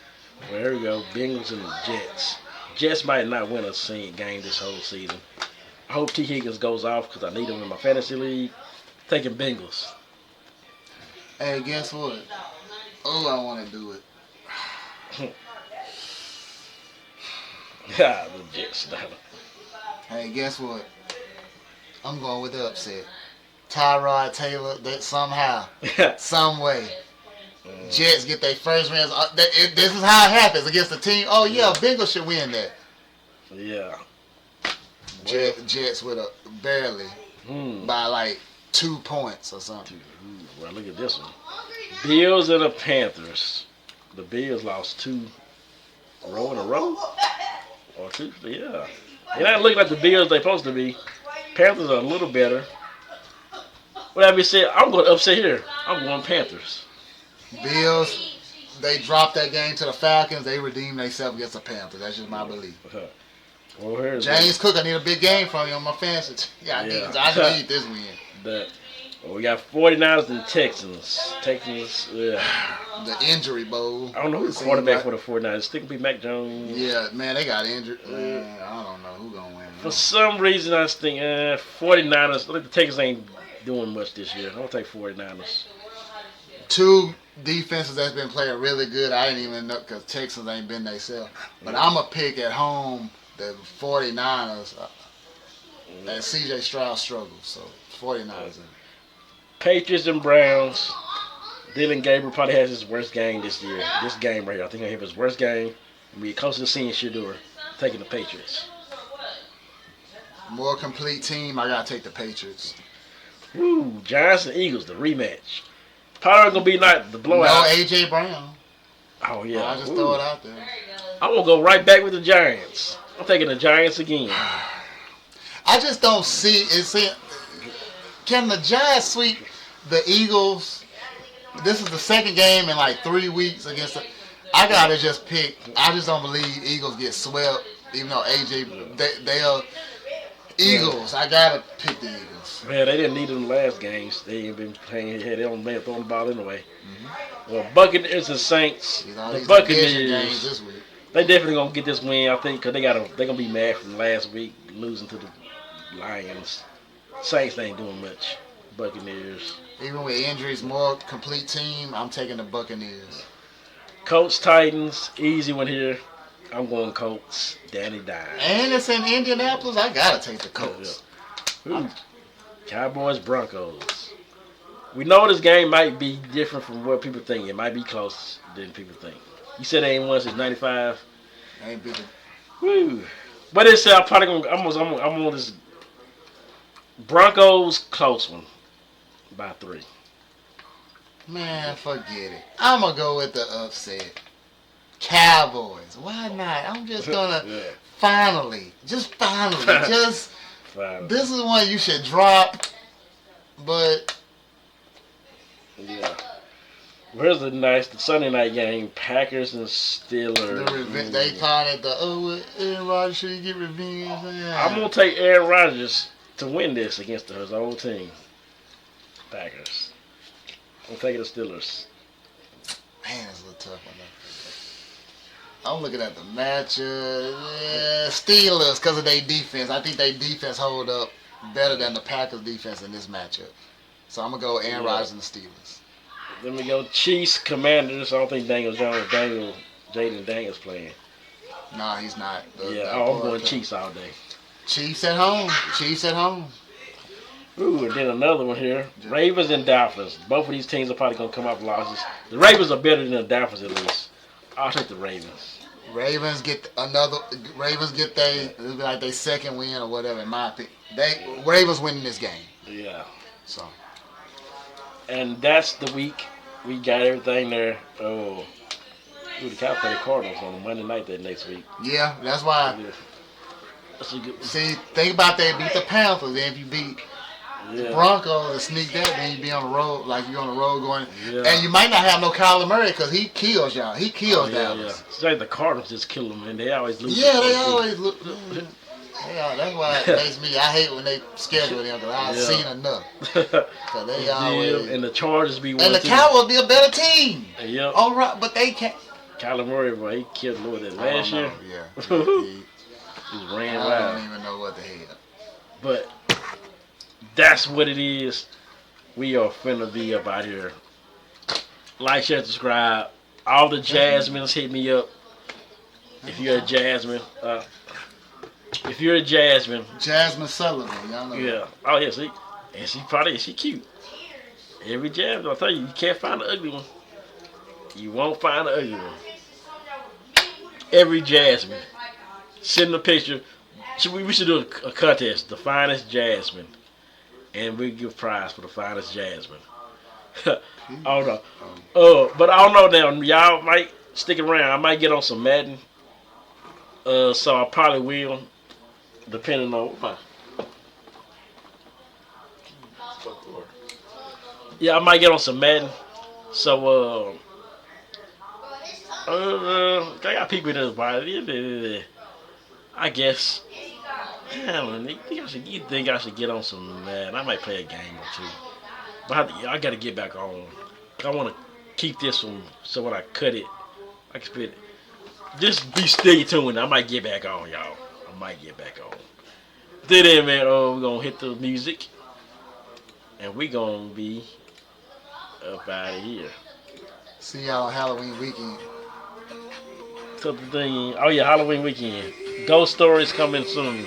Well, here we go. Bengals and the Jets. Jets might not win a game this whole season. I hope T. Higgins goes off because I need him in my fantasy league. Taking Bengals. Hey, guess what? Oh, I want to do it. Yeah, the Jets. Hey, guess what? I'm going with the upset. Tyrod Taylor, that somehow, some way, Jets get their first wins. This is how it happens against the team. Oh yeah, Bengals should win that. Yeah. Jets with a barely by like 2 points or something. Well, look at this one. Bills and the Panthers. The Bills lost 2 row in a row. Or 2, yeah. They not looking like the Bills they supposed to be. Panthers are a little better. With that being said, I'm going to upset here. I'm going Panthers. Bills, they dropped that game to the Falcons. They redeemed themselves against the Panthers. That's just my belief. Well, here's James Cook, I need a big game from you on my fantasy. I need this win. We got 49ers and Texans. Texans, the injury bowl. I don't know who's quarterback for the 49ers. Still could be Mac Jones. Yeah, man, they got injured. I don't know who's going to win. For some reason, I think 49ers. I think the Texans ain't doing much this year. I'll take 49ers. 2 defenses that's been playing really good. I didn't even know because Texans ain't been themselves. But I'm going to pick at home the 49ers. And C.J. Stroud struggles, so 49ers. Patriots and Browns. Dylan Gabriel probably has his worst game this year. This game right here. I think he'll have his worst game. He'll be close to seeing Shador taking the Patriots. More complete team, I got to take the Patriots. Woo, Giants and Eagles, the rematch. Probably going to be not the blowout. No A.J. Brown. Oh, yeah. I just throw it out there. I'm going to go right back with the Giants. I'm taking the Giants again. I just don't see it. Can the Giants sweep the Eagles? This is the second game in like 3 weeks against the. I gotta just pick. I just don't believe Eagles get swept, even though AJ they are Eagles. I gotta pick the Eagles. Man, they didn't need them last games. They ain't been playing. They don't been throwing the ball anyway. Well, Buccaneers and Saints. The Buccaneers. This week. They definitely gonna get this win, I think, because they're gonna be mad from last week losing to the Lions. Saints ain't doing much. Buccaneers. Even with injuries, more complete team. I'm taking the Buccaneers. Colts, Titans, easy one here. I'm going Colts. Danny Dime. And it's in Indianapolis. I gotta take the Colts. Cowboys, Broncos. We know this game might be different from what people think. It might be closer than people think. You said they ain't won since '95. Ain't big. Woo. But it's I'm probably gonna. I'm on this Broncos close one by 3. Man, forget it. I'm gonna go with the upset. Cowboys. Why not? I'm just gonna finally. This is one you should drop. But yeah. Where's the Sunday night game? Packers and Steelers. They call it Aaron Rodgers, should he get revenge? I'm gonna take Aaron Rodgers to win this against his old team. Packers. I'm taking the Steelers. Man, it's a little tough one though. I'm looking at the matchup. Yeah, Steelers because of their defense. I think their defense hold up better than the Packers defense in this matchup. So I'm gonna go Aaron Rodgers and the Steelers. Then we go Chiefs, Commanders. I don't think Jaden Daniels playing. Nah, he's not. I'm going Chiefs all day. Chiefs at home. Ooh, and then another one here. Ravens and Dolphins. Both of these teams are probably going to come off losses. The Ravens are better than the Dolphins at least. I'll take the Ravens. Ravens get their second win or whatever, in my opinion. Ravens winning this game. Yeah. So. And that's the week. We got everything there. Oh. Ooh, the Cowboys play the Cardinals on Monday night that next week. Yeah, that's why. Yeah. That's a good. See, think about that. Beat the Panthers. Then if you beat the Broncos and sneak that, then you be on the road, like you're on the road going. Yeah. And you might not have no Kyler Murray because he kills y'all. He kills Dallas. It's like the Cardinals just kill them, and they always lose. Yeah, they always look. Yeah, that's why it makes me. I hate when they schedule them because I've Yeah. seen enough. Cause they Jim always and the Chargers be and one the too. Cowboys be a better team. Yep. All right, but they can't. Kyler Murray, boy, he killed more than I last don't year. know. Yeah, He just ran I don't wild. even know what the hell. But that's what it is. We are finna be up out here. Like, share, subscribe. All the Jasmines hit me up. If you're a Jasmine, if you're a Jasmine, Jasmine Sullivan, y'all know. yeah. Oh yeah, see, and she cute. Every Jasmine, I'll tell you, you can't find an ugly one. You won't find an ugly one. Every Jasmine, send a picture. We should do a contest, the finest Jasmine, and we give a prize for the finest Jasmine. I don't know. But I don't know now. Y'all might stick around. I might get on some Madden. So I probably will, depending on my. Yeah, I might get on some Madden. So I got people in this body. I guess. I don't know. You think I should get on some Madden? I might play a game or two. But I got to get back on. I want to keep this one so when I cut it, I can spit it. Just be stay tuned. I might get back on, y'all. I might get back on. Then, man, we're going to hit the music. And we going to be up out of here. See y'all Halloween weekend. Something thing. Oh, yeah, Halloween weekend. Ghost stories coming soon.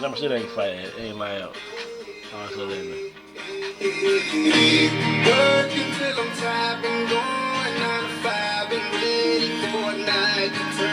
That shit ain't fast. It ain't loud. Oh, so then. Working till I'm tired, been going 9 to 5, been ready for a night to turn.